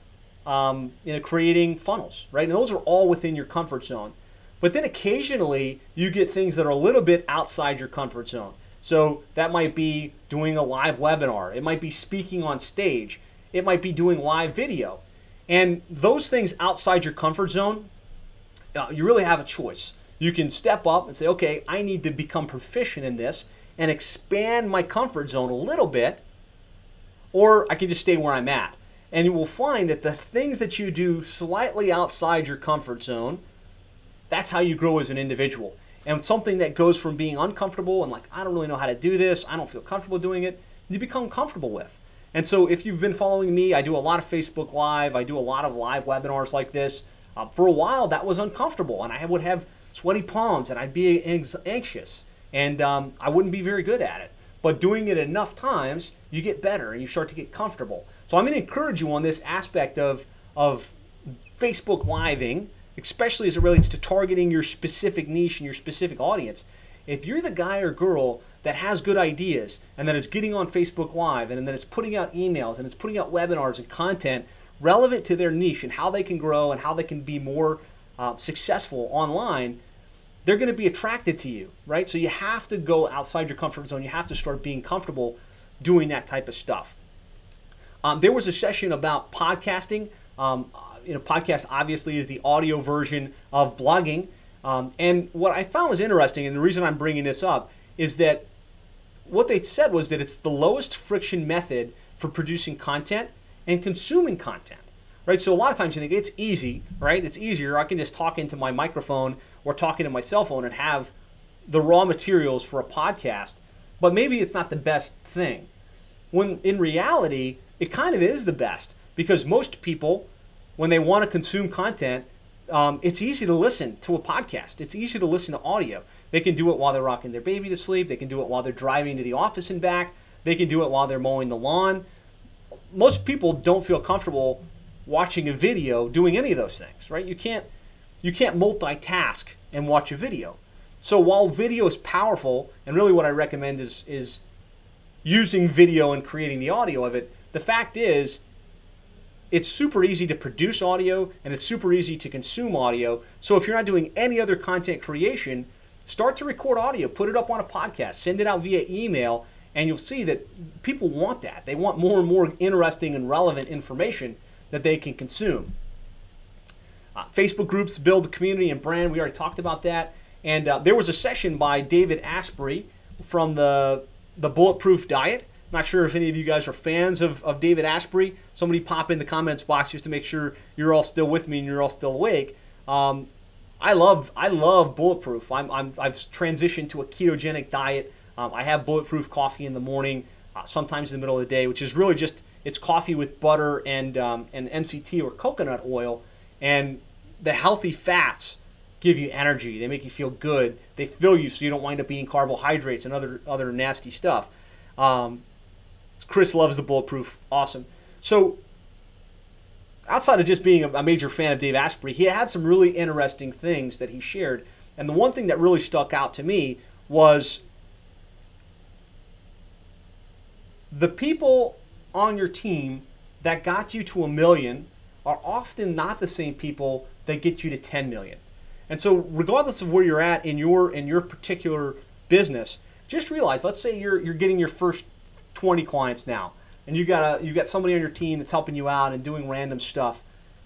creating funnels, right? And those are all within your comfort zone. But then occasionally you get things that are a little bit outside your comfort zone. So that might be doing a live webinar. It might be speaking on stage. It might be doing live video. And those things outside your comfort zone, you really have a choice. You can step up and say, okay, I need to become proficient in this and expand my comfort zone a little bit, or I can just stay where I'm at. And you will find that the things that you do slightly outside your comfort zone, that's how you grow as an individual. And something that goes from being uncomfortable and like, I don't really know how to do this, I don't feel comfortable doing it, you become comfortable with. And so if you've been following me, I do a lot of Facebook Live, I do a lot of live webinars like this. For a while, that was uncomfortable, and I would have sweaty palms, and I'd be anxious, and I wouldn't be very good at it. But doing it enough times, you get better, and you start to get comfortable. So I'm going to encourage you on this aspect of Facebook Living, especially as it relates to targeting your specific niche and your specific audience. If you're the guy or girl that has good ideas and that is getting on Facebook Live and that is putting out emails and it's putting out webinars and content relevant to their niche and how they can grow and how they can be more successful online, they're going to be attracted to you, right? So you have to go outside your comfort zone. You have to start being comfortable doing that type of stuff. There was a session about podcasting. Podcast obviously is the audio version of blogging. And what I found was interesting, and the reason I'm bringing this up, is that what they said was that it's the lowest friction method for producing content and consuming content, right? So a lot of times you think it's easy, right? It's easier. I can just talk into my microphone or talk into my cell phone and have the raw materials for a podcast, but maybe it's not the best thing. When in reality, it kind of is the best, because most people, when they want to consume content, it's easy to listen to a podcast. It's easy to listen to audio. They can do it while they're rocking their baby to sleep. They can do it while they're driving to the office and back. They can do it while they're mowing the lawn. Most people don't feel comfortable watching a video doing any of those things, right? You can't multitask and watch a video. So while video is powerful, and really what I recommend is using video and creating the audio of it, the fact is it's super easy to produce audio and it's super easy to consume audio. So if you're not doing any other content creation, start to record audio, put it up on a podcast, send it out via email, and you'll see that people want that. They want more and more interesting and relevant information that they can consume. Facebook groups build a community and brand. We already talked about that. And there was a session by David Asprey from the Bulletproof Diet. Not sure if any of you guys are fans of David Asprey. Somebody pop in the comments box just to make sure you're all still with me and you're all still awake. I love Bulletproof. I've transitioned to a ketogenic diet. I have Bulletproof coffee in the morning, sometimes in the middle of the day, which is really just, it's coffee with butter and MCT or coconut oil. And the healthy fats give you energy. They make you feel good. They fill you so you don't wind up eating carbohydrates and other nasty stuff. Chris loves the Bulletproof. Awesome. So outside of just being a major fan of Dave Asprey, he had some really interesting things that he shared. And the one thing that really stuck out to me was the people on your team that got you to 1 million are often not the same people that get you to 10 million. And so regardless of where you're at in your particular business, just realize, let's say you're getting your first 20 clients now. and you got somebody on your team that's helping you out and doing random stuff,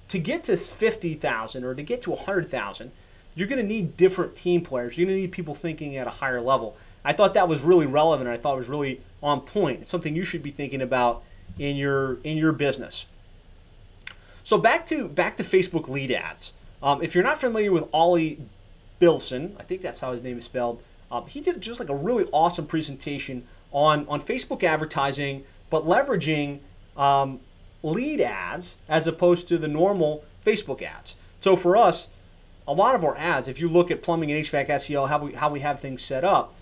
to get to 50,000 or to get to 100,000, you're going to need different team players. You're going to need people thinking at a higher level. I thought that was really relevant, and I thought it was really on point. It's something you should be thinking about in your business. So back to Facebook lead ads. If you're not familiar with Ollie Bilson, I think that's how his name is spelled, he did just like a really awesome presentation on Facebook advertising, but leveraging lead ads as opposed to the normal Facebook ads. So for us, a lot of our ads, if you look at plumbing and HVAC SEO, how we have things set up,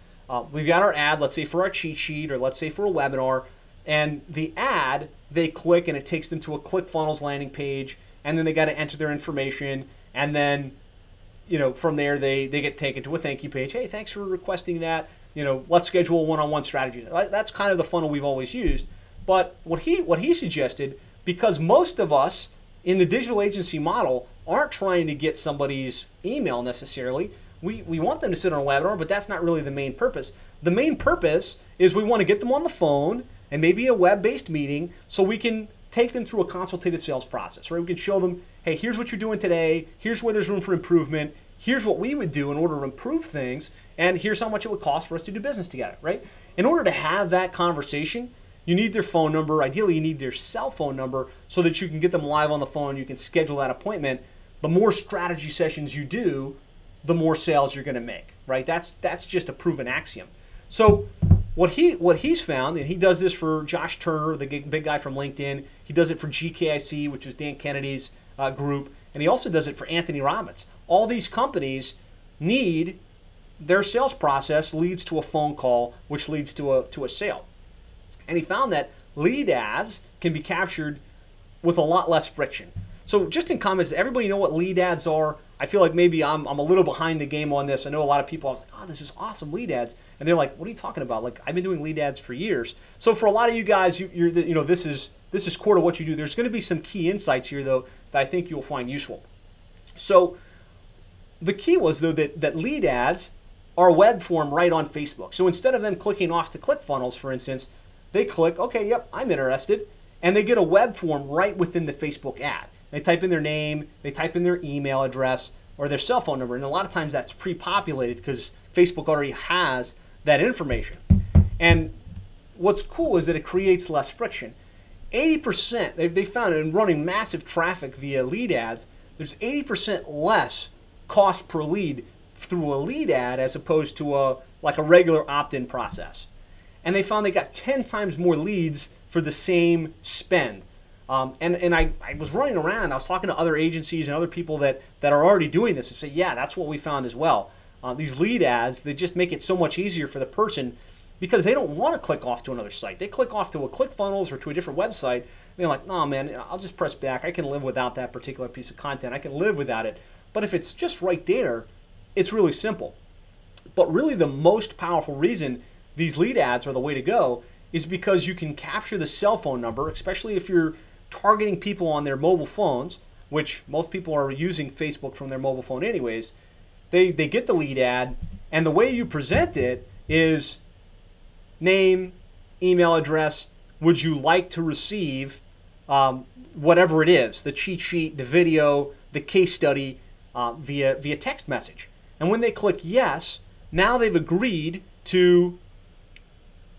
we've got our ad, let's say for our cheat sheet, or let's say for a webinar, and the ad, they click and it takes them to a ClickFunnels landing page, and then they got to enter their information, and then from there they get taken to a thank you page. Hey, thanks for requesting that. Let's schedule a one-on-one strategy. That's kind of the funnel we've always used. But what he suggested, because most of us in the digital agency model aren't trying to get somebody's email necessarily. We want them to sit on a webinar, but that's not really the main purpose. The main purpose is we want to get them on the phone and maybe a web-based meeting so we can take them through a consultative sales process, right? We can show them, hey, here's what you're doing today, here's where there's room for improvement, here's what we would do in order to improve things, and here's how much it would cost for us to do business together, right? In order to have that conversation, you need their phone number. Ideally, you need their cell phone number so that you can get them live on the phone, you can schedule that appointment. The more strategy sessions you do, the more sales you're going to make, right? That's just a proven axiom. So what he's found, and he does this for Josh Turner, the big guy from LinkedIn. He does it for GKIC, which is Dan Kennedy's group, and he also does it for Anthony Robbins. All these companies need their sales process leads to a phone call, which leads to a sale. And he found that lead ads can be captured with a lot less friction. So just in comments, everybody know what lead ads are? I feel like maybe I'm a little behind the game on this. I know a lot of people, I was like, oh, this is awesome, lead ads. And they're like, what are you talking about? Like, I've been doing lead ads for years. So for a lot of you guys, this is core to what you do. There's going to be some key insights here, though, that I think you'll find useful. So the key was, though, that lead ads are web form right on Facebook. So instead of them clicking off to ClickFunnels, for instance, they click, okay, yep, I'm interested, and they get a web form right within the Facebook ad. They type in their name, they type in their email address or their cell phone number, and a lot of times that's pre-populated because Facebook already has that information. And what's cool is that it creates less friction. 80%, they found in running massive traffic via lead ads, there's 80% less cost per lead through a lead ad as opposed to a regular opt-in process. And they found they got 10 times more leads for the same spend. And I was running around, I was talking to other agencies and other people that are already doing this and say, yeah, that's what we found as well. These lead ads, they just make it so much easier for the person because they don't want to click off to another site. They click off to a ClickFunnels or to a different website, and they're like, no, man, I'll just press back. I can live without that particular piece of content. I can live without it. But if it's just right there, it's really simple. But really the most powerful reason these lead ads are the way to go is because you can capture the cell phone number, especially if you're targeting people on their mobile phones, which most people are using Facebook from their mobile phone anyways. They get the lead ad, and the way you present it is name, email address, would you like to receive whatever it is, the cheat sheet, the video, the case study via text message. And when they click yes, now they've agreed to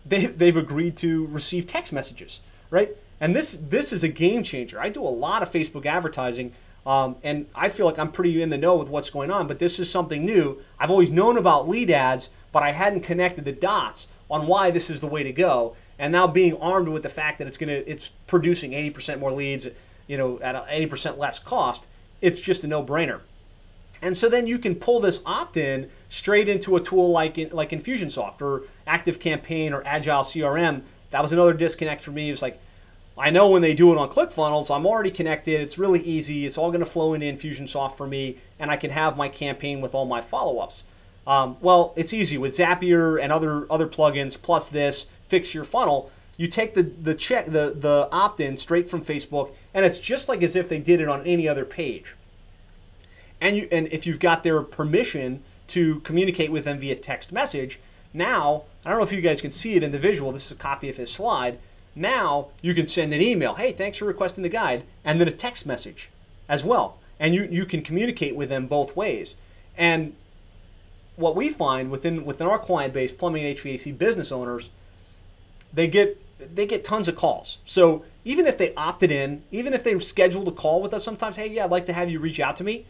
receive text messages, right? And this is a game changer. I do a lot of Facebook advertising, and I feel like I'm pretty in the know with what's going on, but this is something new. I've always known about lead ads, but I hadn't connected the dots on why this is the way to go. And now being armed with the fact that it's producing 80% more leads, at 80% less cost, it's just a no-brainer. And so then you can pull this opt-in straight into a tool like Infusionsoft or ActiveCampaign or Agile CRM. That was another disconnect for me. It was like, I know when they do it on ClickFunnels, I'm already connected. It's really easy. It's all going to flow into Infusionsoft for me, and I can have my campaign with all my follow-ups. Well, it's easy with Zapier and other plugins. Plus this, Fix Your Funnel. You take the opt-in straight from Facebook, and it's just like as if they did it on any other page. And if you've got their permission to communicate with them via text message, now I don't know if you guys can see it in the visual. This is a copy of his slide. Now you can send an email, hey, thanks for requesting the guide, and then a text message as well. And you can communicate with them both ways. And what we find within our client base, plumbing and HVAC business owners, they get tons of calls. So even if they opted in, even if they've scheduled a call with us sometimes, hey, yeah, I'd like to have you reach out to me.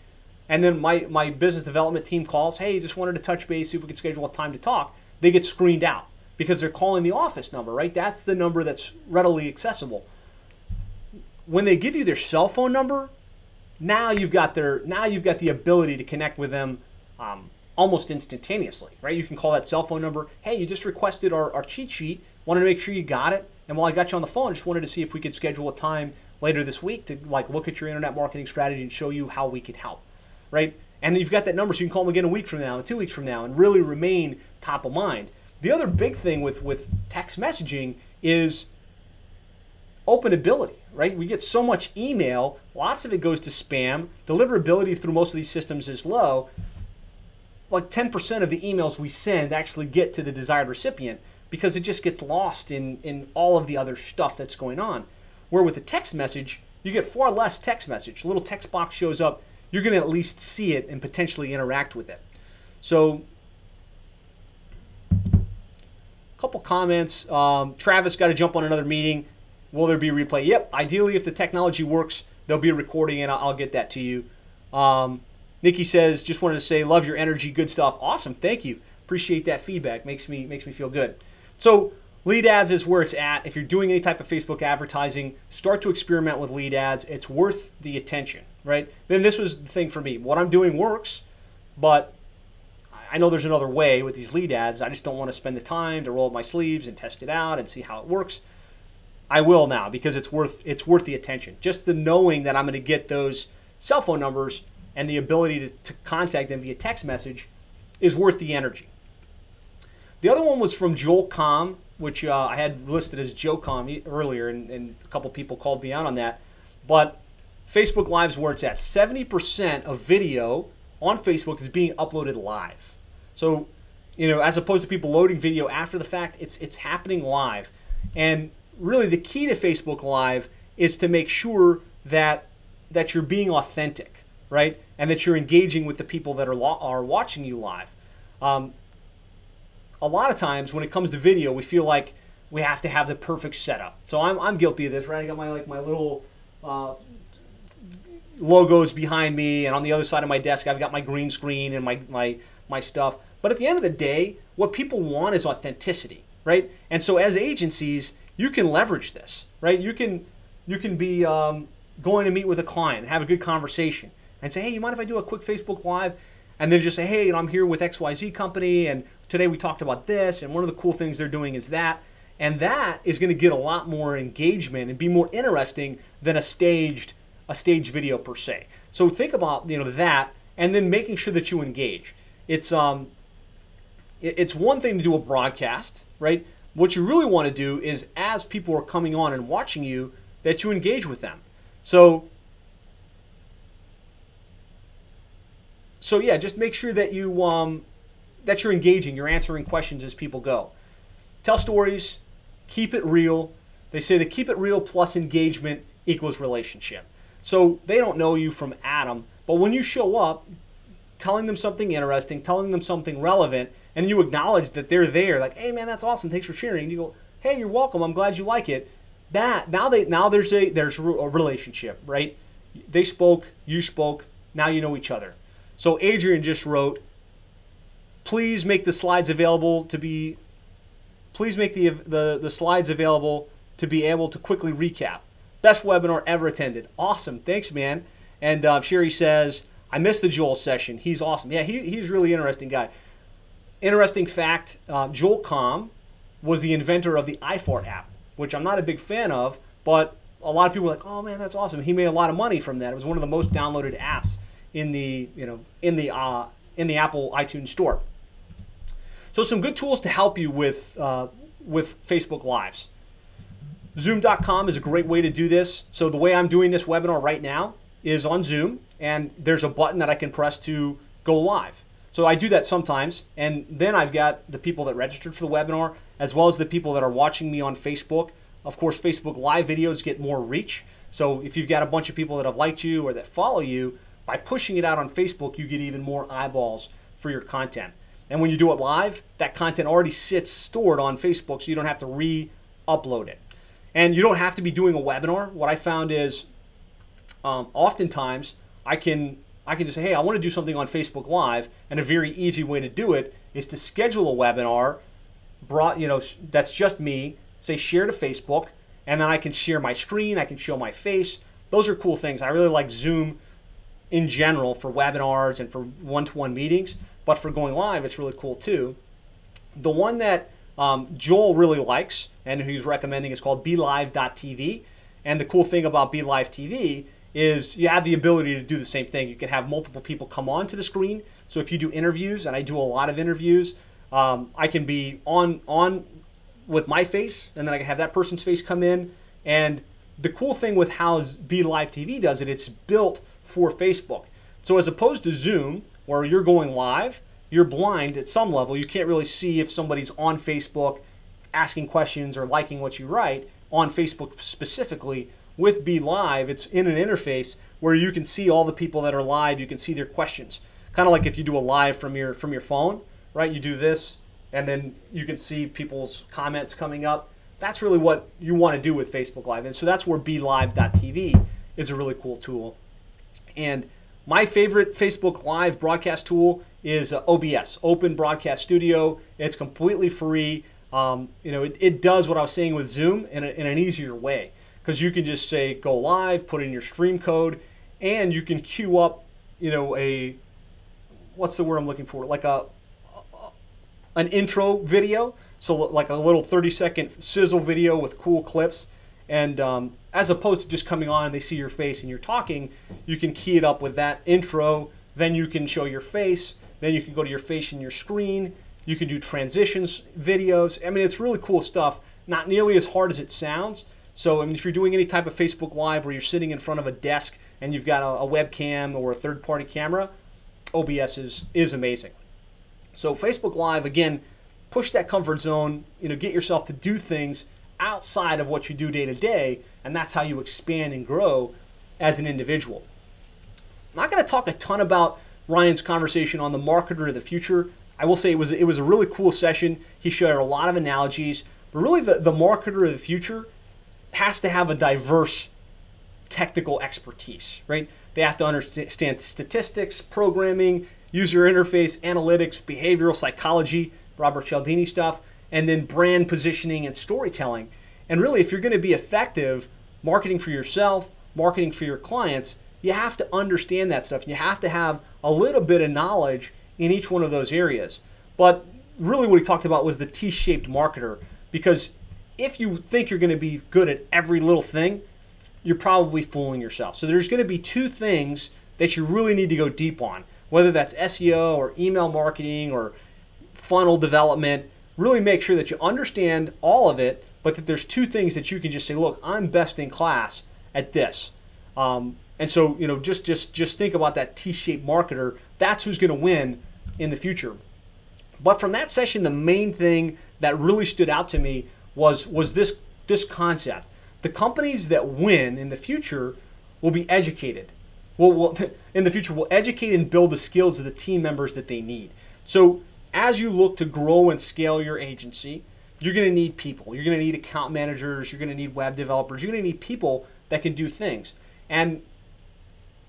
And then my business development team calls, hey, just wanted to touch base, see if we could schedule a time to talk. They get screened out because they're calling the office number, right? That's the number that's readily accessible. When they give you their cell phone number, now you've got the ability to connect with them almost instantaneously, right? You can call that cell phone number. Hey, you just requested our cheat sheet. Wanted to make sure you got it. And while I got you on the phone, I just wanted to see if we could schedule a time later this week to look at your internet marketing strategy and show you how we could help, right? And you've got that number, so you can call them again a week from now and 2 weeks from now and really remain top of mind. The other big thing with text messaging is openability, right? We get so much email, lots of it goes to spam. Deliverability through most of these systems is low. Like 10% of the emails we send actually get to the desired recipient because it just gets lost in all of the other stuff that's going on. Where with a text message, you get far less text message. A little text box shows up, you're going to at least see it and potentially interact with it. So, a couple comments. Travis got to jump on another meeting. Will there be a replay? Yep. Ideally, if the technology works, there'll be a recording, and I'll get that to you. Nikki says, just wanted to say, love your energy, good stuff. Awesome, thank you. Appreciate that feedback. Makes me feel good. So lead ads is where it's at. If you're doing any type of Facebook advertising, start to experiment with lead ads. It's worth the attention, right? Then this was the thing for me. What I'm doing works, but I know there's another way with these lead ads. I just don't want to spend the time to roll up my sleeves and test it out and see how it works. I will now because it's worth the attention. Just the knowing that I'm going to get those cell phone numbers and the ability to contact them via text message is worth the energy. The other one was from Joel Com, which I had listed as Joe Com earlier, and a couple people called me out on that. But Facebook Live's where it's at. 70% of video on Facebook is being uploaded live. So, as opposed to people loading video after the fact, it's happening live. And really the key to Facebook Live is to make sure that you're being authentic, right? And that you're engaging with the people that are watching you live. A lot of times when it comes to video, we feel like we have to have the perfect setup. So I'm guilty of this, right? I got my little logos behind me, and on the other side of my desk, I've got my green screen and my stuff. But at the end of the day, what people want is authenticity, right? And so as agencies, you can leverage this, right? You can be going to meet with a client, have a good conversation, and say, hey, you mind if I do a quick Facebook Live? And then just say, hey, I'm here with XYZ company, and today we talked about this, and one of the cool things they're doing is that. And that is going to get a lot more engagement and be more interesting than a staged video per se. So think about that, and then making sure that you engage. It's one thing to do a broadcast, right? What you really want to do is, as people are coming on and watching you, that you engage with them. So yeah, just make sure that that you're engaging, you're answering questions as people go. Tell stories, keep it real. They say that keep it real plus engagement equals relationship. So they don't know you from Adam, but when you show up, telling them something interesting, telling them something relevant, and you acknowledge that they're there, like, hey man, that's awesome, thanks for sharing. And you go, hey, you're welcome, I'm glad you like it. Now there's a relationship, right? They spoke, you spoke, now you know each other. So Adrian just wrote, please make the slides available to be the slides available to be able to quickly recap. Best webinar ever attended. Awesome, thanks man. And Sherry says, I missed the Joel session. He's awesome. Yeah, he's a really interesting guy. Interesting fact, Joel Com was the inventor of the iFart app, which I'm not a big fan of, but a lot of people are like, oh man, that's awesome. He made a lot of money from that. It was one of the most downloaded apps in the Apple iTunes store. So some good tools to help you with Facebook Lives. Zoom.com is a great way to do this. So the way I'm doing this webinar right now is on Zoom, and there's a button that I can press to go live. So I do that sometimes, and then I've got the people that registered for the webinar, as well as the people that are watching me on Facebook Of course, Facebook Live videos get more reach. So if you've got a bunch of people that have liked you or that follow you, by pushing it out on Facebook, you get even more eyeballs for your content. And when you do it live, that content already sits stored on Facebook, so you don't have to re-upload it. And you don't have to be doing a webinar. What I found is oftentimes I can just say, hey, I want to do something on Facebook Live, and a very easy way to do it is to schedule a webinar, that's just me, say share to Facebook, and then I can share my screen, I can show my face. Those are cool things. I really like Zoom in general for webinars and for one-to-one meetings, but for going live, it's really cool too. The one that Joel really likes and who he's recommending is called BeLive.tv. And the cool thing about BeLive TV is you have the ability to do the same thing. You can have multiple people come onto the screen. So if you do interviews, and I do a lot of interviews, I can be on with my face, and then I can have that person's face come in. And the cool thing with how BeLive TV does it, it's built for Facebook. So as opposed to Zoom, where you're going live, you're blind at some level. You can't really see if somebody's on Facebook asking questions or liking what you write on Facebook specifically. With BeLive, it's in an interface where you can see all the people that are live. You can see their questions. Kind of like if you do a live from your phone, right? You do this, and then you can see people's comments coming up. That's really what you want to do with Facebook Live. And so that's where BeLive.tv is a really cool tool. And my favorite Facebook Live broadcast tool is OBS, Open Broadcast Studio. It's completely free. It does what I was saying with Zoom in an easier way, because you can just say go live, put in your stream code, and you can queue up, what's the word I'm looking for? Like an intro video, so like a little 30-second sizzle video with cool clips. And as opposed to just coming on and they see your face and you're talking, you can key it up with that intro. Then you can show your face. Then you can go to your face and your screen. You can do transitions videos. I mean, it's really cool stuff. Not nearly as hard as it sounds. So I mean, if you're doing any type of Facebook Live where you're sitting in front of a desk and you've got a webcam or a third-party camera, OBS is amazing. So Facebook Live, again, push that comfort zone. Get yourself to do things outside of what you do day to day, and that's how you expand and grow as an individual. I'm not going to talk a ton about Ryan's conversation on the marketer of the future. I will say it was a really cool session. He shared a lot of analogies, but really the marketer of the future has to have a diverse technical expertise, right? They have to understand statistics, programming, user interface, analytics, behavioral psychology, Robert Cialdini stuff, and then brand positioning and storytelling. And really, if you're going to be effective marketing for yourself, marketing for your clients, you have to understand that stuff. You have to have a little bit of knowledge in each one of those areas. But really what he talked about was the T-shaped marketer, because if you think you're going to be good at every little thing, you're probably fooling yourself. So there's going to be two things that you really need to go deep on, whether that's SEO or email marketing or funnel development. Really make sure that you understand all of it, but that there's two things that you can just say, look, I'm best in class at this. And so, just think about that T-shaped marketer. That's who's going to win in the future. But from that session, the main thing that really stood out to me was this concept. The companies that win in the future will be educated. In the future, will educate and build the skills of the team members that they need. So as you look to grow and scale your agency, you're going to need people. You're going to need account managers. You're going to need web developers. You're going to need people that can do things. And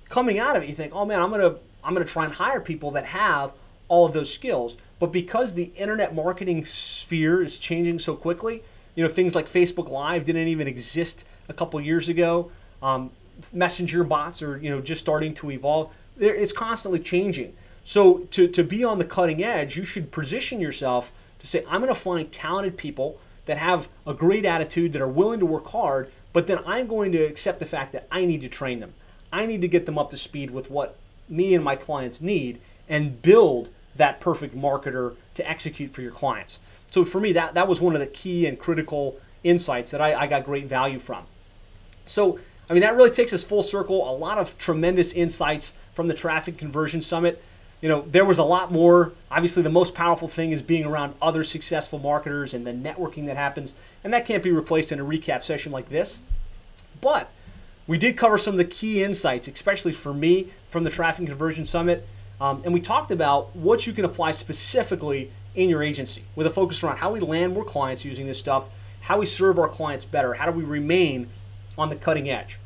coming out of it, you think, oh man, I'm going to try and hire people that have all of those skills. But because the internet marketing sphere is changing so quickly, things like Facebook Live didn't even exist a couple years ago. Messenger bots are just starting to evolve. It's constantly changing. So to be on the cutting edge, you should position yourself to say, I'm going to find talented people that have a great attitude, that are willing to work hard, but then I'm going to accept the fact that I need to train them. I need to get them up to speed with what me and my clients need and build that perfect marketer to execute for your clients. So for me, that was one of the key and critical insights that I got great value from. So, I mean, that really takes us full circle. A lot of tremendous insights from the Traffic Conversion Summit. there was a lot more. Obviously, the most powerful thing is being around other successful marketers and the networking that happens, and that can't be replaced in a recap session like this. But we did cover some of the key insights, especially for me, from the Traffic Conversion Summit, and we talked about what you can apply specifically in your agency with a focus around how we land more clients using this stuff, how we serve our clients better, how do we remain on the cutting edge.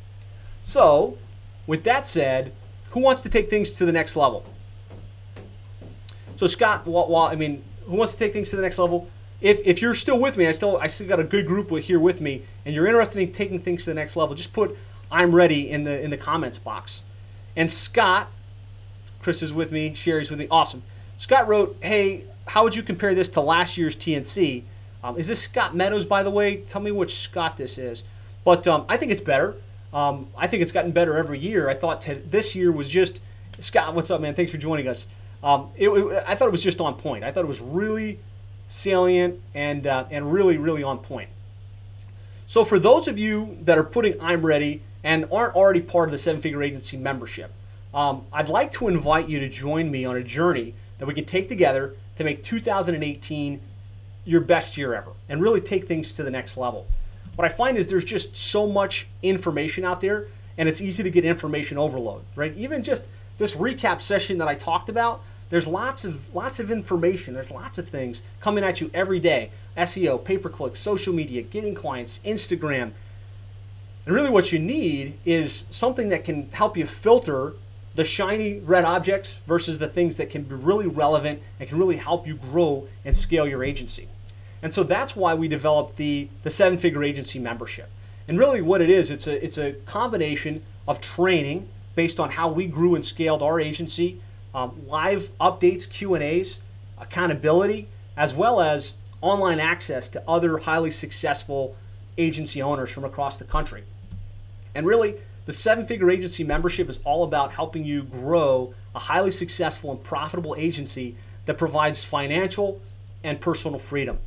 So, with that said, who wants to take things to the next level? So Scott, who wants to take things to the next level? If you're still with me, I still got a good group here with me, and you're interested in taking things to the next level, just put "I'm ready" in the comments box. And Scott, Chris is with me, Sherry's with me, awesome. Scott wrote, "Hey, how would you compare this to last year's TNC?" Is this Scott Meadows, by the way? Tell me which Scott this is. But I think it's better. I think it's gotten better every year. I thought this year was just, Scott, what's up, man? Thanks for joining us. I thought it was just on point. I thought it was really salient and really, really on point. So for those of you that are putting "I'm ready" and aren't already part of the 7-Figure Agency membership, I'd like to invite you to join me on a journey that we can take together to make 2018 your best year ever and really take things to the next level. What I find is there's just so much information out there, and it's easy to get information overload, right? Even just this recap session that I talked about, there's lots of information. There's lots of things coming at you every day. SEO, pay-per-click, social media, getting clients, Instagram. And really what you need is something that can help you filter the shiny red objects versus the things that can be really relevant and can really help you grow and scale your agency. And so that's why we developed the 7-Figure Agency membership. And really what it is, it's a combination of training based on how we grew and scaled our agency, live updates, Q&As, accountability, as well as online access to other highly successful agency owners from across the country. And really, the 7-Figure Agency membership is all about helping you grow a highly successful and profitable agency that provides financial and personal freedom.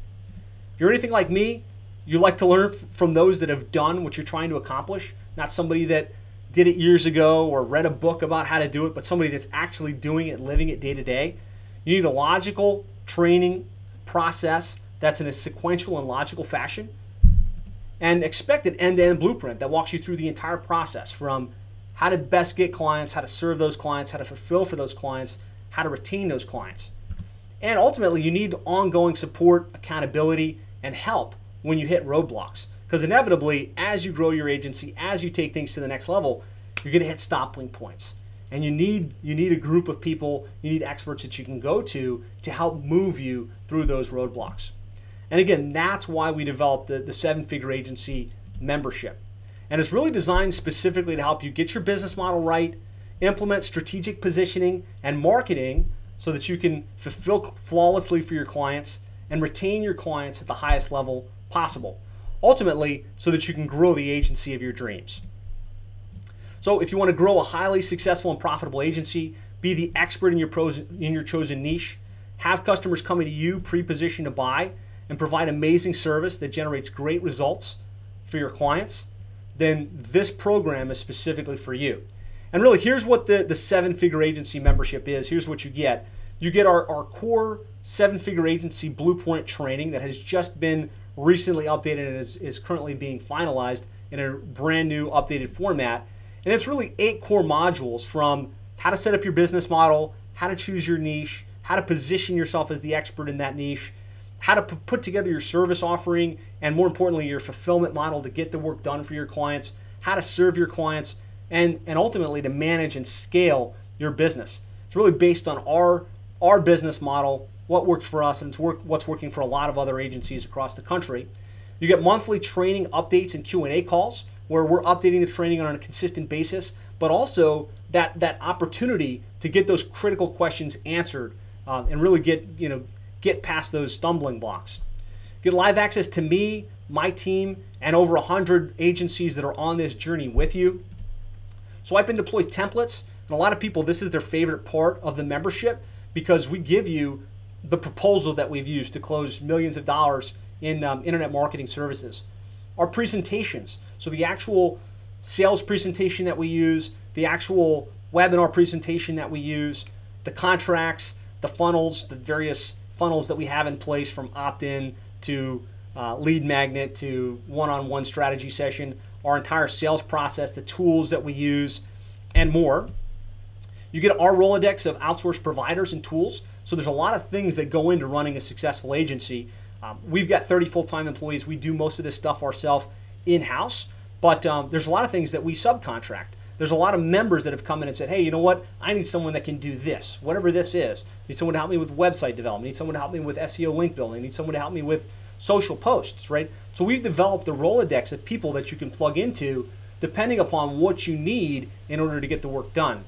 If you're anything like me, you like to learn from those that have done what you're trying to accomplish, not somebody that did it years ago or read a book about how to do it, but somebody that's actually doing it, living it day to day. You need a logical training process that's in a sequential and logical fashion, and expect an end-to-end blueprint that walks you through the entire process, from how to best get clients, how to serve those clients, how to fulfill for those clients, how to retain those clients. And ultimately, you need ongoing support, accountability, and help when you hit roadblocks. Because inevitably, as you grow your agency, as you take things to the next level, you're going to hit stopping points. And you need a group of people, you need experts that you can go to help move you through those roadblocks. And again, that's why we developed the 7-Figure Agency membership. And it's really designed specifically to help you get your business model right, implement strategic positioning and marketing so that you can fulfill flawlessly for your clients and retain your clients at the highest level possible. Ultimately, so that you can grow the agency of your dreams. So if you want to grow a highly successful and profitable agency, be the expert in your chosen niche, have customers coming to you pre-positioned to buy, and provide amazing service that generates great results for your clients, then this program is specifically for you. And really, here's what the 7-Figure Agency membership is. Here's what you get. You get our core 7-Figure Agency blueprint training that has just been recently updated and is currently being finalized in a brand new updated format. And it's really 8 core modules, from how to set up your business model, how to choose your niche, how to position yourself as the expert in that niche, how to put together your service offering, and more importantly, your fulfillment model to get the work done for your clients, how to serve your clients, and ultimately to manage and scale your business. It's really based on our business model, what works for us, and it's what's working for a lot of other agencies across the country. You get monthly training updates and Q&A calls where we're updating the training on a consistent basis, but also that opportunity to get those critical questions answered and really get past those stumbling blocks. Get live access to me, my team, and over 100 agencies that are on this journey with you. Swipe and deploy templates, and a lot of people, this is their favorite part of the membership, because we give you the proposal that we've used to close millions of dollars in internet marketing services. Our presentations, so the actual sales presentation that we use, the actual webinar presentation that we use, the contracts, the funnels, the various funnels that we have in place, from opt-in to lead magnet to one-on-one strategy session, our entire sales process, the tools that we use, and more. You get our Rolodex of outsourced providers and tools. So there's a lot of things that go into running a successful agency. We've got 30 full-time employees. We do most of this stuff ourselves in-house, but there's a lot of things that we subcontract. There's a lot of members that have come in and said, hey, you know what? I need someone that can do this, whatever this is. I need someone to help me with website development. I need someone to help me with SEO link building. I need someone to help me with social posts, right? So we've developed a Rolodex of people that you can plug into depending upon what you need in order to get the work done.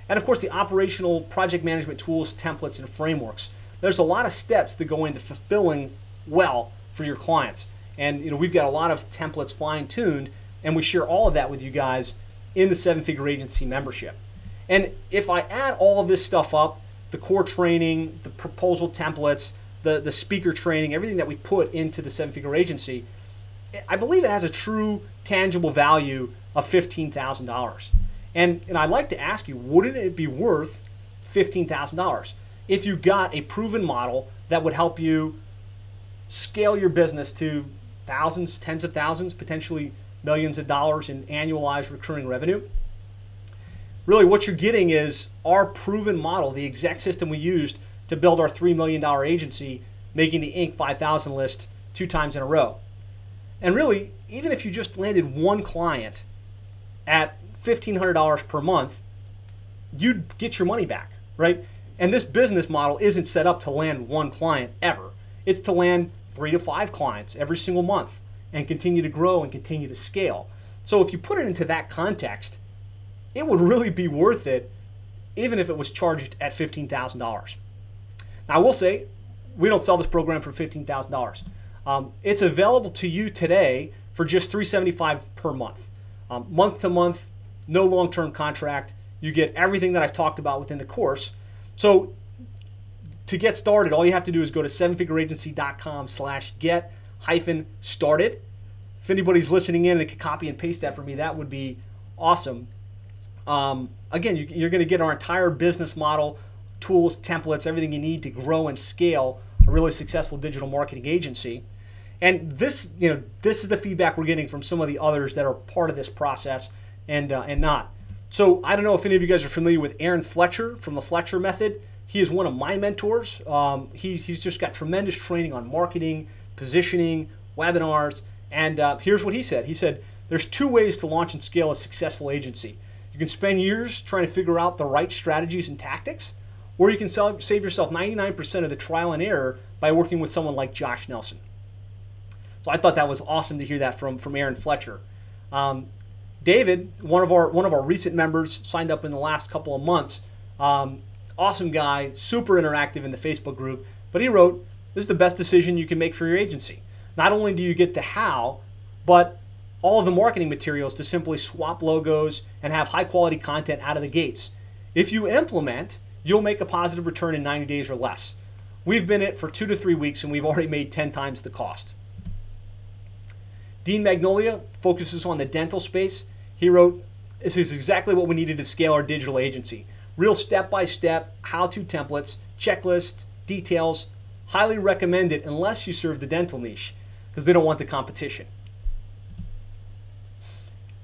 And of course, the operational project management tools, templates, and frameworks. There's a lot of steps that go into fulfilling well for your clients. And we've got a lot of templates fine-tuned, and we share all of that with you guys in the 7-Figure Agency membership. And if I add all of this stuff up, the core training, the proposal templates, the speaker training, everything that we put into the 7-Figure Agency, I believe it has a true tangible value of $15,000. And I'd like to ask you, wouldn't it be worth $15,000 if you got a proven model that would help you scale your business to thousands, tens of thousands, potentially millions of dollars in annualized recurring revenue? Really, what you're getting is our proven model, the exact system we used to build our $3 million agency, making the Inc. 5000 list 2 times in a row. And really, even if you just landed one client at $1,500 per month, you'd get your money back, right? And this business model isn't set up to land one client ever. It's to land 3 to 5 clients every single month and continue to grow and continue to scale. So if you put it into that context, it would really be worth it, even if it was charged at $15,000. Now, I will say, we don't sell this program for $15,000. It's available to you today for just $375 per month. Month to month, no long-term contract. You get everything that I've talked about within the course. So to get started, all you have to do is go to 7figureagency.com/get-started. If anybody's listening in and can copy and paste that for me, that would be awesome. Again, you're going to get our entire business model, tools, templates, everything you need to grow and scale a really successful digital marketing agency. And this is the feedback we're getting from some of the others that are part of this process and not. So I don't know if any of you guys are familiar with Aaron Fletcher from the Fletcher Method. He is one of my mentors. He's just got tremendous training on marketing, positioning, webinars, and here's what he said. He said, there's 2 ways to launch and scale a successful agency. You can spend years trying to figure out the right strategies and tactics, or you can save yourself 99% of the trial and error by working with someone like Josh Nelson. So I thought that was awesome to hear that from Aaron Fletcher. David, one of our recent members, signed up in the last couple of months. Awesome guy, super interactive in the Facebook group, but he wrote, this is the best decision you can make for your agency. Not only do you get the how, but all of the marketing materials to simply swap logos and have high quality content out of the gates. If you implement, you'll make a positive return in 90 days or less. We've been in it for 2 to 3 weeks and we've already made 10 times the cost. Dean Magnolia focuses on the dental space. He wrote, this is exactly what we needed to scale our digital agency. Real step-by-step how-to templates, checklists, details. Highly recommend it unless you serve the dental niche because they don't want the competition.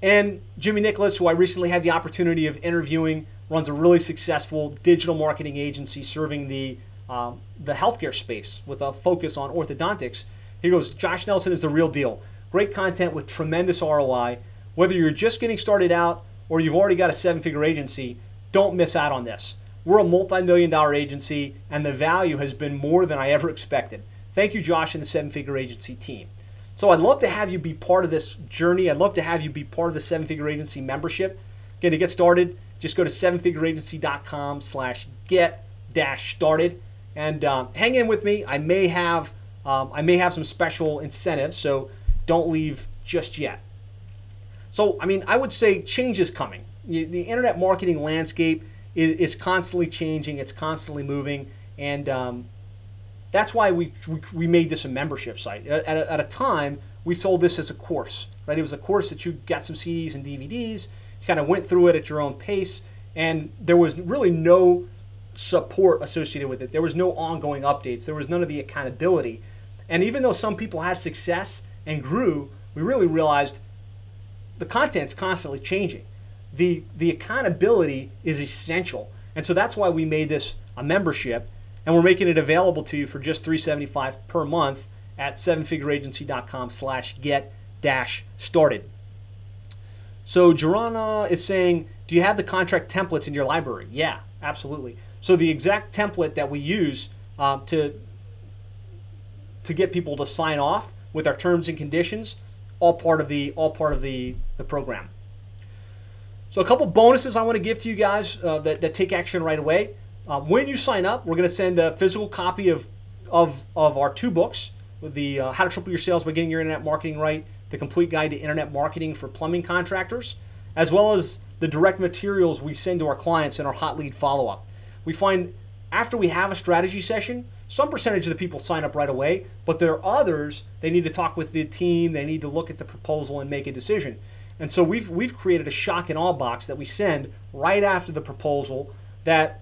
And Jimmy Nicholas, who I recently had the opportunity of interviewing, runs a really successful digital marketing agency serving the healthcare space with a focus on orthodontics. He goes, Josh Nelson is the real deal. Great content with tremendous ROI. Whether you're just getting started out or you've already got a 7-figure agency, don't miss out on this. We're a multi-million-dollar agency, and the value has been more than I ever expected. Thank you, Josh, and the 7-figure agency team. So I'd love to have you be part of this journey. I'd love to have you be part of the 7-figure agency membership. Again, to get started, just go to 7figureagency.com/get-started and hang in with me. I may have some special incentives, so don't leave just yet. So, I mean, I would say change is coming. The internet marketing landscape is constantly changing. It's constantly moving, and that's why we made this a membership site. At a time, we sold this as a course, right? It was a course that you got some CDs and DVDs. You kind of went through it at your own pace, and there was really no support associated with it. There was no ongoing updates. There was none of the accountability. And even though some people had success and grew, we really realized the content's constantly changing. The accountability is essential. And so that's why we made this a membership, and we're making it available to you for just $375 per month at sevenfigureagency.com/get-started. So Jorana is saying, do you have the contract templates in your library? Yeah, absolutely. So the exact template that we use to get people to sign off with our terms and conditions, all part of the program. So a couple bonuses I want to give to you guys that take action right away. When you sign up, we're going to send a physical copy of our 2 books, with the How to Triple Your Sales by Getting Your Internet Marketing Right, the Complete Guide to Internet Marketing for Plumbing Contractors, as well as the direct materials we send to our clients in our hot lead follow-up. We find after we have a strategy session, some percentage of the people sign up right away, but there are others, they need to talk with the team, they need to look at the proposal and make a decision. And so we've created a shock and awe box that we send right after the proposal that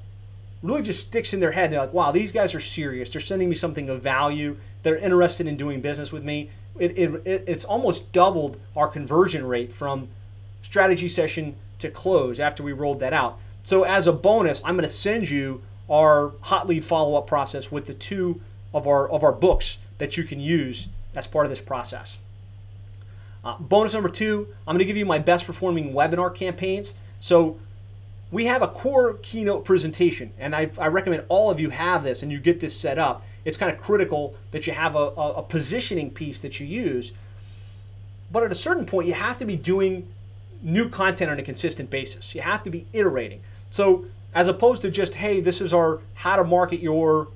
really just sticks in their head. They're like, wow, these guys are serious. They're sending me something of value. They're interested in doing business with me. It's almost doubled our conversion rate from strategy session to close after we rolled that out. So as a bonus, I'm going to send you our hot lead follow-up process with the 2 of our books that you can use as part of this process. Bonus number 2, I'm going to give you my best performing webinar campaigns. So we have a core keynote presentation, and I recommend all of you have this and you get this set up. It's kind of critical that you have a positioning piece that you use. But at a certain point, you have to be doing new content on a consistent basis. You have to be iterating. So as opposed to just, hey, this is our how to market your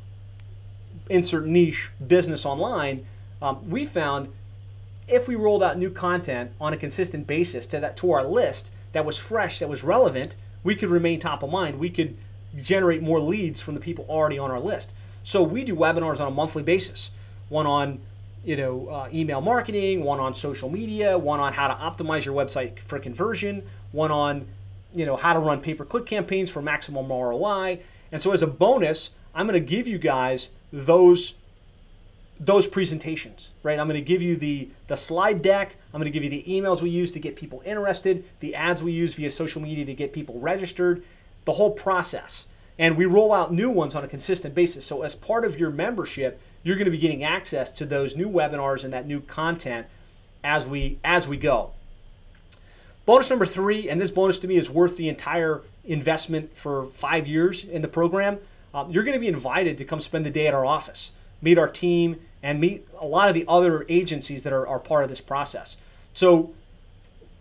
insert niche business online, we found if we rolled out new content on a consistent basis to our list that was fresh, that was relevant, we could remain top of mind. We could generate more leads from the people already on our list. So we do webinars on a monthly basis. One on email marketing, one on social media, one on how to optimize your website for conversion, one on how to run pay-per-click campaigns for maximum ROI. And so as a bonus, I'm going to give you guys those presentations, right? I'm going to give you the slide deck. I'm going to give you the emails we use to get people interested, the ads we use via social media to get people registered, the whole process. And we roll out new ones on a consistent basis. So as part of your membership, you're going to be getting access to those new webinars and that new content as we go. Bonus number 3, and this bonus to me is worth the entire investment for 5 years in the program. You're going to be invited to come spend the day at our office, meet our team, and meet a lot of the other agencies that are part of this process. So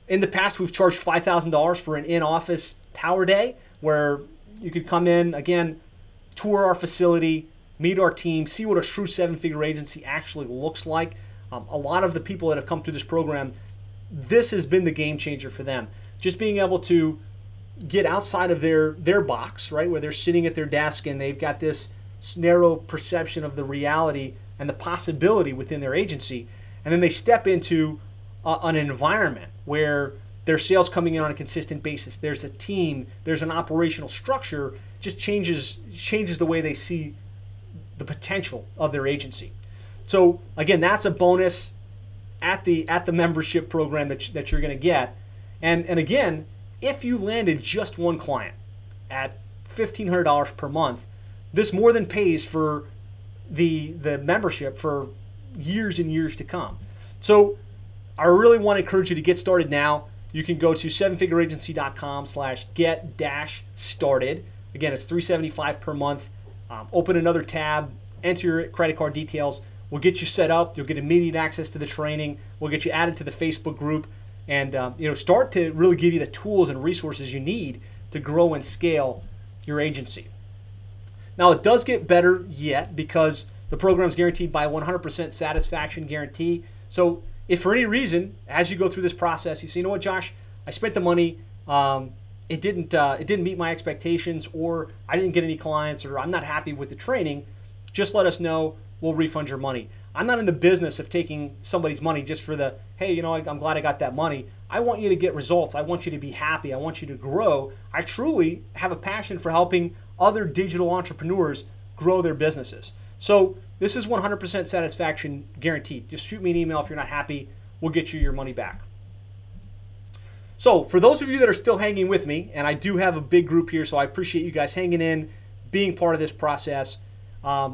in the past, we've charged $5,000 for an in-office power day where you could come in, again, tour our facility, meet our team, see what a true 7-figure agency actually looks like. A lot of the people that have come through this program, this has been the game changer for them. Just being able to get outside of their box, right, where they're sitting at their desk and they've got this narrow perception of the reality and the possibility within their agency, and then they step into an environment where there's sales coming in on a consistent basis, there's a team, there's an operational structure, just changes the way they see the potential of their agency. So again, that's a bonus at the membership program that you're going to get. And again, if you landed just one client at $1,500 per month, this more than pays for the membership for years and years to come. So I really want to encourage you to get started now. You can go to sevenfigureagency.com/get-started. Again, it's $375 per month. Open another tab, enter your credit card details. We'll get you set up. You'll get immediate access to the training. We'll get you added to the Facebook group, and start to really give you the tools and resources you need to grow and scale your agency. Now, it does get better yet because the program is guaranteed by a 100% satisfaction guarantee. So if for any reason, as you go through this process, you say, you know what, Josh, I spent the money, it didn't meet my expectations, or I didn't get any clients, or I'm not happy with the training, just let us know. We'll refund your money. I'm not in the business of taking somebody's money just for the, hey, I'm glad I got that money. I want you to get results. I want you to be happy. I want you to grow. I truly have a passion for helping other digital entrepreneurs grow their businesses. So this is 100% satisfaction guaranteed. Just shoot me an email if you're not happy. We'll get you your money back. So for those of you that are still hanging with me, and I do have a big group here, so I appreciate you guys hanging in, being part of this process. A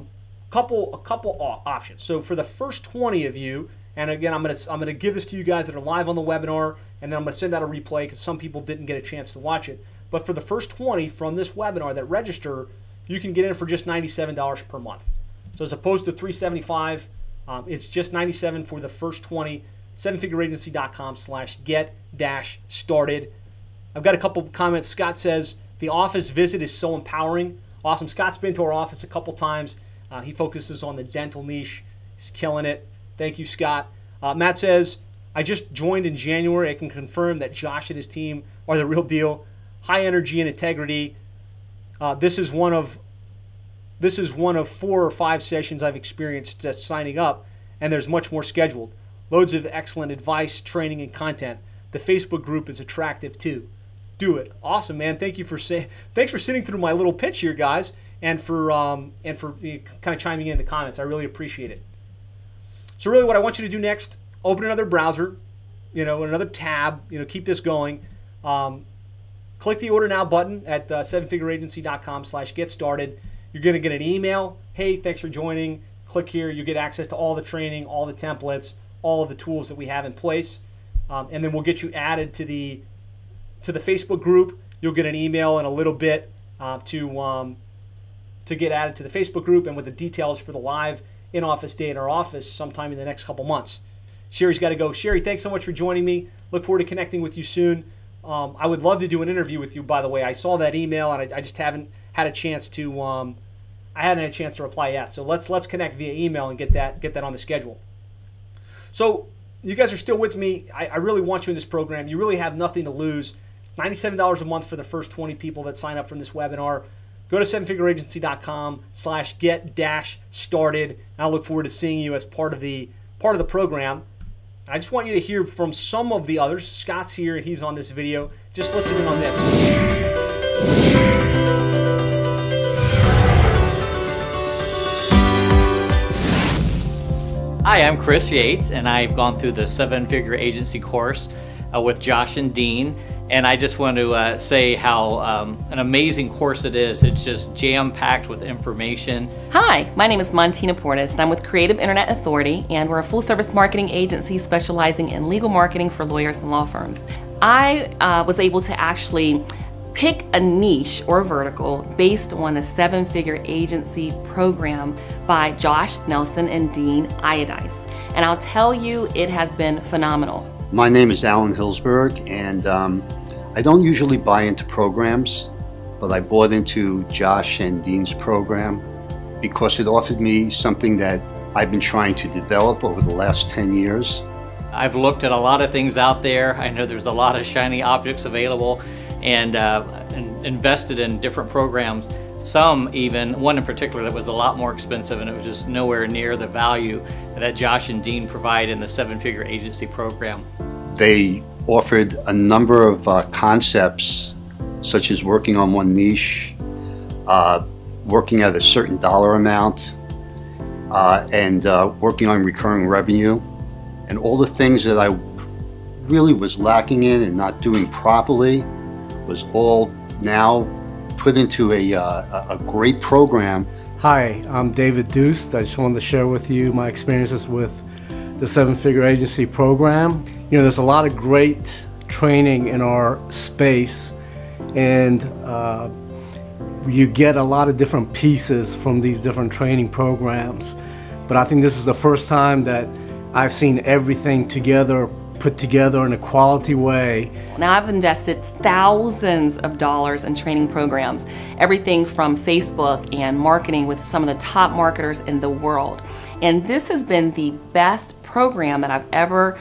couple options. So for the first 20 of you, and again, I'm gonna give this to you guys that are live on the webinar, and then I'm gonna send out a replay because some people didn't get a chance to watch it. But for the first 20 from this webinar that register, you can get in for just $97 per month. So as opposed to $375, it's just $97 for the first 20. 7figureagency.com/get-started. I've got a couple comments. Scott says, the office visit is so empowering. Awesome. Scott's been to our office a couple times. He focuses on the dental niche. He's killing it. Thank you, Scott. Matt says, I just joined in January. I can confirm that Josh and his team are the real deal. High energy and integrity. This is one of 4 or 5 sessions I've experienced signing up, and there's much more scheduled. Loads of excellent advice, training, and content. The Facebook group is attractive too. Do it. Awesome, man. Thanks for sitting through my little pitch here, guys, and for kind of chiming in the comments. I really appreciate it. So really, what I want you to do next: open another browser, another tab. Keep this going. Click the Order Now button at 7figureagency.com/get-started. You're going to get an email. Hey, thanks for joining. Click here. You get access to all the training, all the templates, all of the tools that we have in place, and then we'll get you added to the Facebook group. You'll get an email in a little bit to get added to the Facebook group and with the details for the live in-office day in our office sometime in the next couple months. Sherry's got to go. Sherry, thanks so much for joining me. Look forward to connecting with you soon. I would love to do an interview with you, by the way. I saw that email and I just haven't had a chance to I hadn't had a chance to reply yet. So let's connect via email and get that on the schedule. So you guys are still with me. I really want you in this program. You really have nothing to lose. $97 a month for the first 20 people that sign up from this webinar. Go to 7figureagency.com/get-started. And I look forward to seeing you as part of the program. I just want you to hear from some of the others. Scott's here and he's on this video. Just listen in on this. Hi, I'm Chris Yates, and I've gone through the 7-Figure Agency course with Josh and Dean. And I just want to say how an amazing course it is. It's just jam-packed with information. Hi, my name is Montina Portis, and I'm with Creative Internet Authority, and we're a full-service marketing agency specializing in legal marketing for lawyers and law firms. I was able to actually pick a niche or vertical based on the 7-Figure Agency program by Josh Nelson and Dean Iodice. And I'll tell you, it has been phenomenal. My name is Alan Hillsberg, and I don't usually buy into programs, but I bought into Josh and Dean's program because it offered me something that I've been trying to develop over the last 10 years. I've looked at a lot of things out there. I know there's a lot of shiny objects available, and invested in different programs. Some even, one in particular that was a lot more expensive, and it was just nowhere near the value that Josh and Dean provide in the 7-Figure Agency program. They offered a number of concepts, such as working on one niche, working at a certain dollar amount, and working on recurring revenue, and all the things that I really was lacking in and not doing properly was all now put into a great program. Hi, I'm David Deuce. I just wanted to share with you my experiences with the 7-Figure Agency program. There's a lot of great training in our space, and you get a lot of different pieces from these different training programs. But I think this is the first time that I've seen everything put together in a quality way. Now, I've invested thousands of dollars in training programs, everything from Facebook and marketing with some of the top marketers in the world. And this has been the best program that I've ever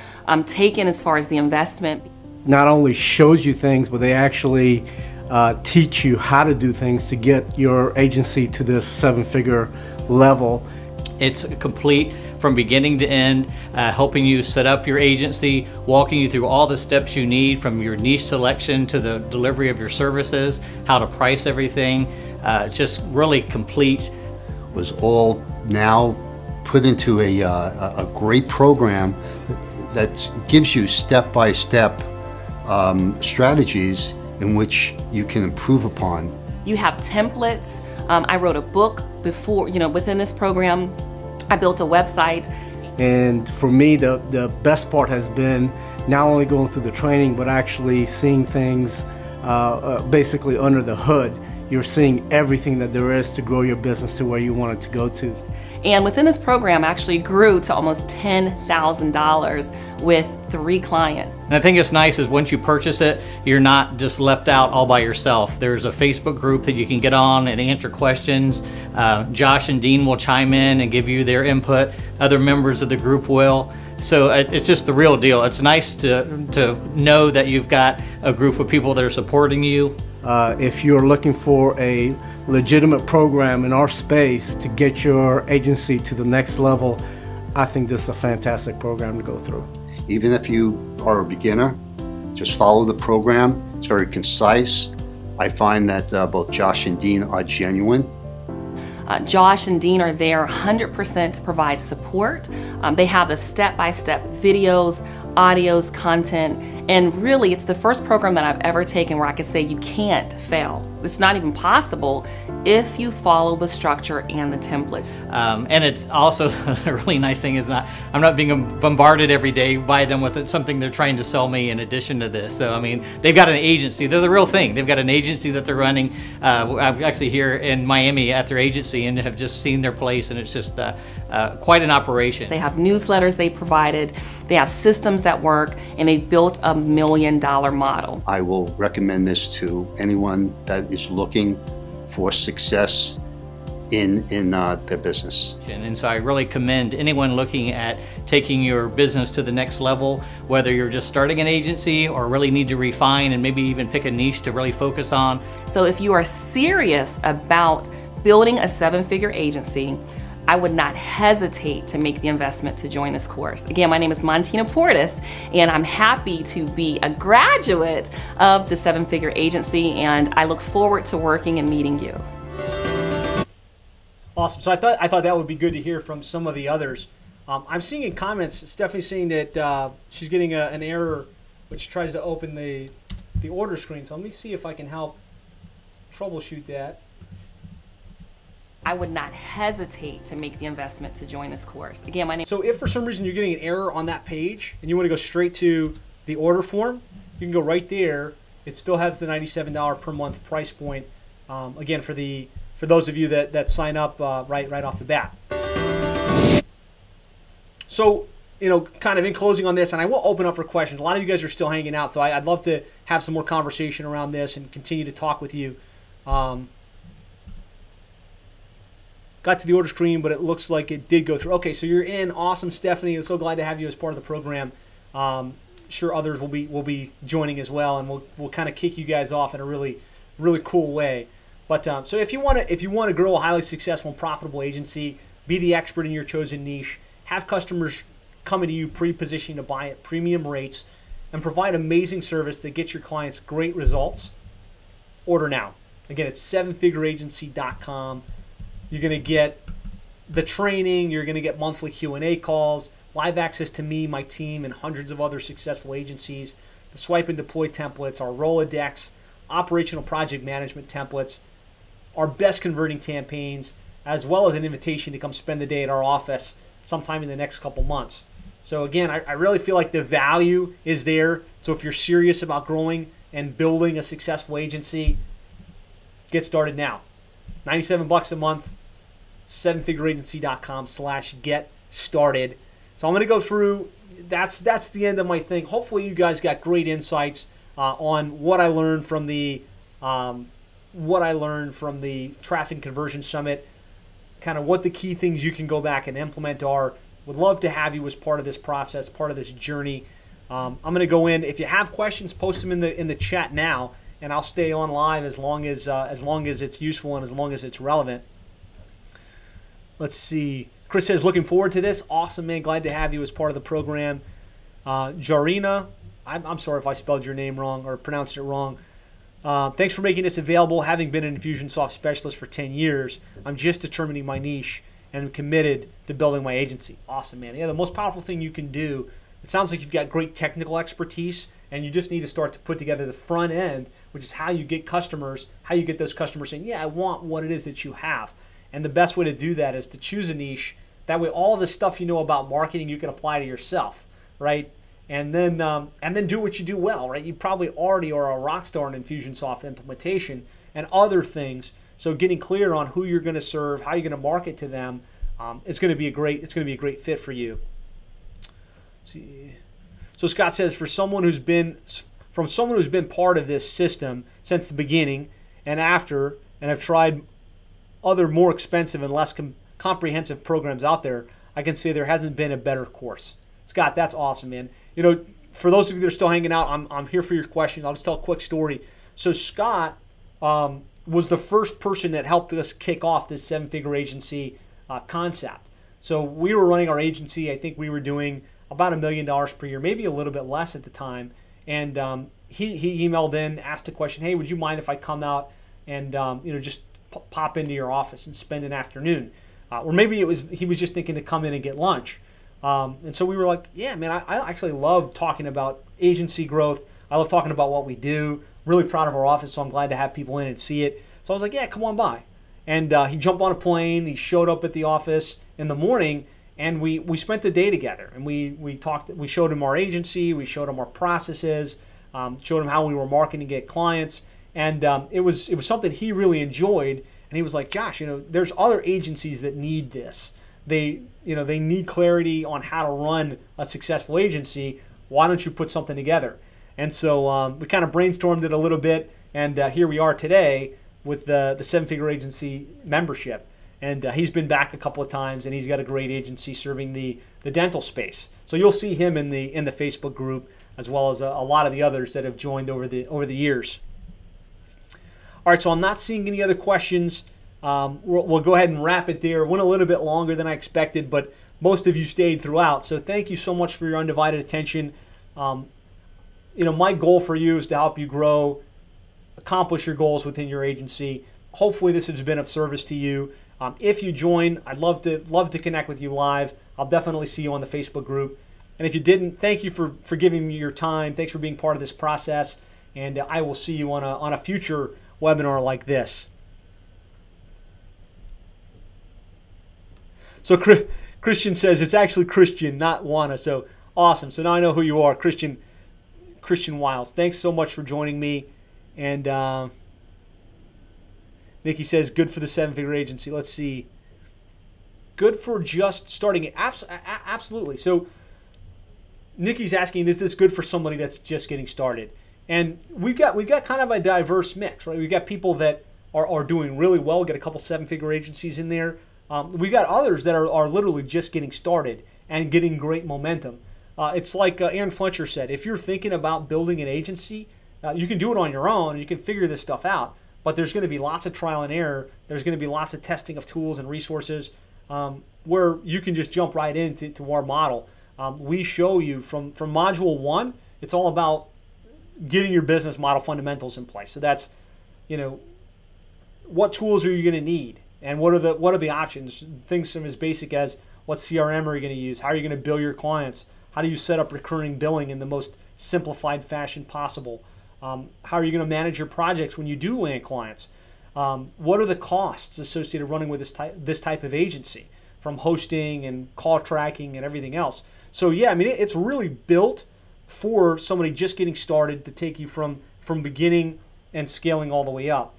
taken as far as the investment. Not only shows you things, but they actually teach you how to do things to get your agency to this 7-figure level. It's complete from beginning to end, helping you set up your agency, walking you through all the steps you need from your niche selection to the delivery of your services, how to price everything, It's just really complete. Was all now put into a great program that gives you step-by-step strategies in which you can improve upon. You have templates. I wrote a book before, within this program. I built a website. And for me, the best part has been not only going through the training, but actually seeing things basically under the hood. You're seeing everything that there is to grow your business to where you want it to go to. And within this program, actually grew to almost $10,000 with 3 clients. And I think it's nice is once you purchase it, you're not just left out all by yourself. There's a Facebook group that you can get on and answer questions. Josh and Dean will chime in and give you their input. Other members of the group will. So it's just the real deal. It's nice to know that you've got a group of people that are supporting you. If you're looking for a legitimate program in our space to get your agency to the next level, I think this is a fantastic program to go through. Even if you are a beginner, just follow the program. It's very concise. I find that both Josh and Dean are genuine. Josh and Dean are there 100% to provide support. They have the step-by-step videos, audios, content, and really it's the first program that I've ever taken where I could say you can't fail. It's not even possible if you follow the structure and the templates. And it's also a really nice thing is I'm not being bombarded every day by them with something they're trying to sell me in addition to this. So I mean, they've got an agency. They're the real thing. They've got an agency that they're running. I'm actually here in Miami at their agency and have just seen their place, and it's just quite an operation. They have newsletters they provided. They have systems that work, and they've built a $1 million model. I will recommend this to anyone that is looking for success in their business. And so I really commend anyone looking at taking your business to the next level, whether you're just starting an agency or really need to refine and maybe even pick a niche to really focus on. So if you are serious about building a 7-figure agency, I would not hesitate to make the investment to join this course. Again, my name is Montina Portis, and I'm happy to be a graduate of the 7-figure agency, and I look forward to working and meeting you. Awesome. So I thought that would be good to hear from some of the others. I'm seeing in comments Stephanie saying that she's getting an error which tries to open the order screen. So let me see if I can help troubleshoot that. I would not hesitate to make the investment to join this course. Again, my name. So if for some reason you're getting an error on that page and you want to go straight to the order form, you can go right there. It still has the $97 per month price point. Again, for those of you that sign up right off the bat. So, kind of in closing on this, and I will open up for questions. A lot of you guys are still hanging out, so I'd love to have some more conversation around this and continue to talk with you. Got to the order screen, but it looks like it did go through. Okay, so you're in. Awesome, Stephanie. I'm so glad to have you as part of the program. Sure, others will be joining as well, and we'll kind of kick you guys off in a really cool way. But so if you want to grow a highly successful and profitable agency, be the expert in your chosen niche, have customers coming to you pre-positioning to buy at premium rates, and provide amazing service that gets your clients great results, order now. Again, it's 7figureagency.com. You're going to get the training. You're going to get monthly Q&A calls, live access to me, my team, and hundreds of other successful agencies, the swipe and deploy templates, our Rolodex, operational project management templates, our best converting campaigns, as well as an invitation to come spend the day at our office sometime in the next couple months. So again, I really feel like the value is there. So if you're serious about growing and building a successful agency, get started now. $97 a month, 7figureagency.com/get started. So I'm going to go through, that's the end of my thing. Hopefully you guys got great insights on what I learned from the Traffic Conversion Summit, kind of what the key things you can go back and implement are. Would love to have you as part of this process, part of this journey. I'm going to go in. If you have questions, post them in the chat now, and I'll stay on live as long as it's useful and as long as it's relevant. Let's see. Chris says, looking forward to this. Awesome, man. Glad to have you as part of the program. Jarina, I'm sorry if I spelled your name wrong or pronounced it wrong. Thanks for making this available. Having been an Infusionsoft specialist for 10 years, I'm just determining my niche and I'm committed to building my agency. Awesome, man. Yeah, the most powerful thing you can do, it sounds like you've got great technical expertise, and you just need to start to put together the front end, which is how you get customers, how you get those customers saying, yeah, I want what it is that you have. And the best way to do that is to choose a niche. That way all the stuff you know about marketing you can apply to yourself, right? And then do what you do well, right? You probably already are a rock star in Infusionsoft implementation and other things. So getting clear on who you're going to serve, how you're going to market to them, it's going to be a great fit for you. Let's see. So Scott says, from someone who's been part of this system since the beginning and after, and have tried other more expensive and less comprehensive programs out there, I can say there hasn't been a better course. Scott, that's awesome, man. You know, for those of you that are still hanging out, I'm here for your questions. I'll just tell a quick story. So Scott was the first person that helped us kick off this seven-figure agency concept. So we were running our agency. I think we were doing about $1 million per year, maybe a little bit less at the time. And he emailed in, asked a question, hey, would you mind if I come out and just pop into your office and spend an afternoon? Or maybe he was just thinking to come in and get lunch. And so we were like, yeah, man, I actually love talking about agency growth. I love talking about what we do. Really proud of our office, so I'm glad to have people in and see it. So I was like, yeah, come on by. And he jumped on a plane. He showed up at the office in the morning, and we spent the day together. And we talked. We showed him our agency. We showed him our processes. Showed him how we were marketing to get clients. And it was something he really enjoyed. And he was like, Josh, there's other agencies that need this. They need clarity on how to run a successful agency. Why don't you put something together? And so we kind of brainstormed it a little bit, and here we are today with the seven-figure agency membership. And he's been back a couple of times, and he's got a great agency serving the dental space. So you'll see him in the Facebook group, as well as a lot of the others that have joined over the years. All right, so I'm not seeing any other questions. We'll go ahead and wrap it there. It went a little bit longer than I expected, but most of you stayed throughout. So thank you so much for your undivided attention. My goal for you is to help you grow, accomplish your goals within your agency. Hopefully this has been of service to you. If you join, I'd love to connect with you live. I'll definitely see you on the Facebook group. And if you didn't, thank you for giving me your time. Thanks for being part of this process. And I will see you on a future webinar like this. So Christian says it's actually Christian, not Juana. So awesome. So now I know who you are, Christian Wiles. Thanks so much for joining me. And Nikki says good for the seven-figure agency. Let's see. Good for just starting it. Absolutely. So Nikki's asking, is this good for somebody that's just getting started? And we've got kind of a diverse mix, right? We've got people that are doing really well. We've got a couple seven-figure agencies in there. We've got others that are literally just getting started and getting great momentum. It's like Aaron Fletcher said, if you're thinking about building an agency, you can do it on your own and you can figure this stuff out, but there's going to be lots of trial and error. There's going to be lots of testing of tools and resources where you can just jump right into our model. We show you from module 1, it's all about getting your business model fundamentals in place. So that's, what tools are you going to need? And what are the options? Things from as basic as what CRM are you going to use? How are you going to bill your clients? How do you set up recurring billing in the most simplified fashion possible? How are you going to manage your projects when you do land clients? What are the costs associated running with this type of agency, from hosting and call tracking and everything else? So yeah, I mean, it's really built for somebody just getting started to take you from beginning and scaling all the way up.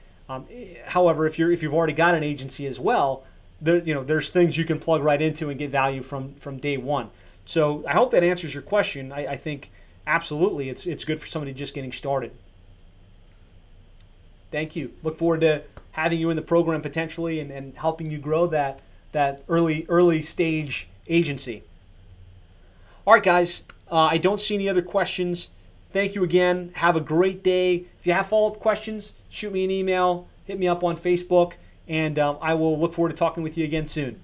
However, if you've already got an agency as well, there's things you can plug right into and get value from day one. So I hope that answers your question. I think absolutely it's good for somebody just getting started. Thank you. Look forward to having you in the program potentially and helping you grow that early stage agency. All right, guys. I don't see any other questions. Thank you again. Have a great day. If you have follow-up questions, shoot me an email, hit me up on Facebook, and I will look forward to talking with you again soon.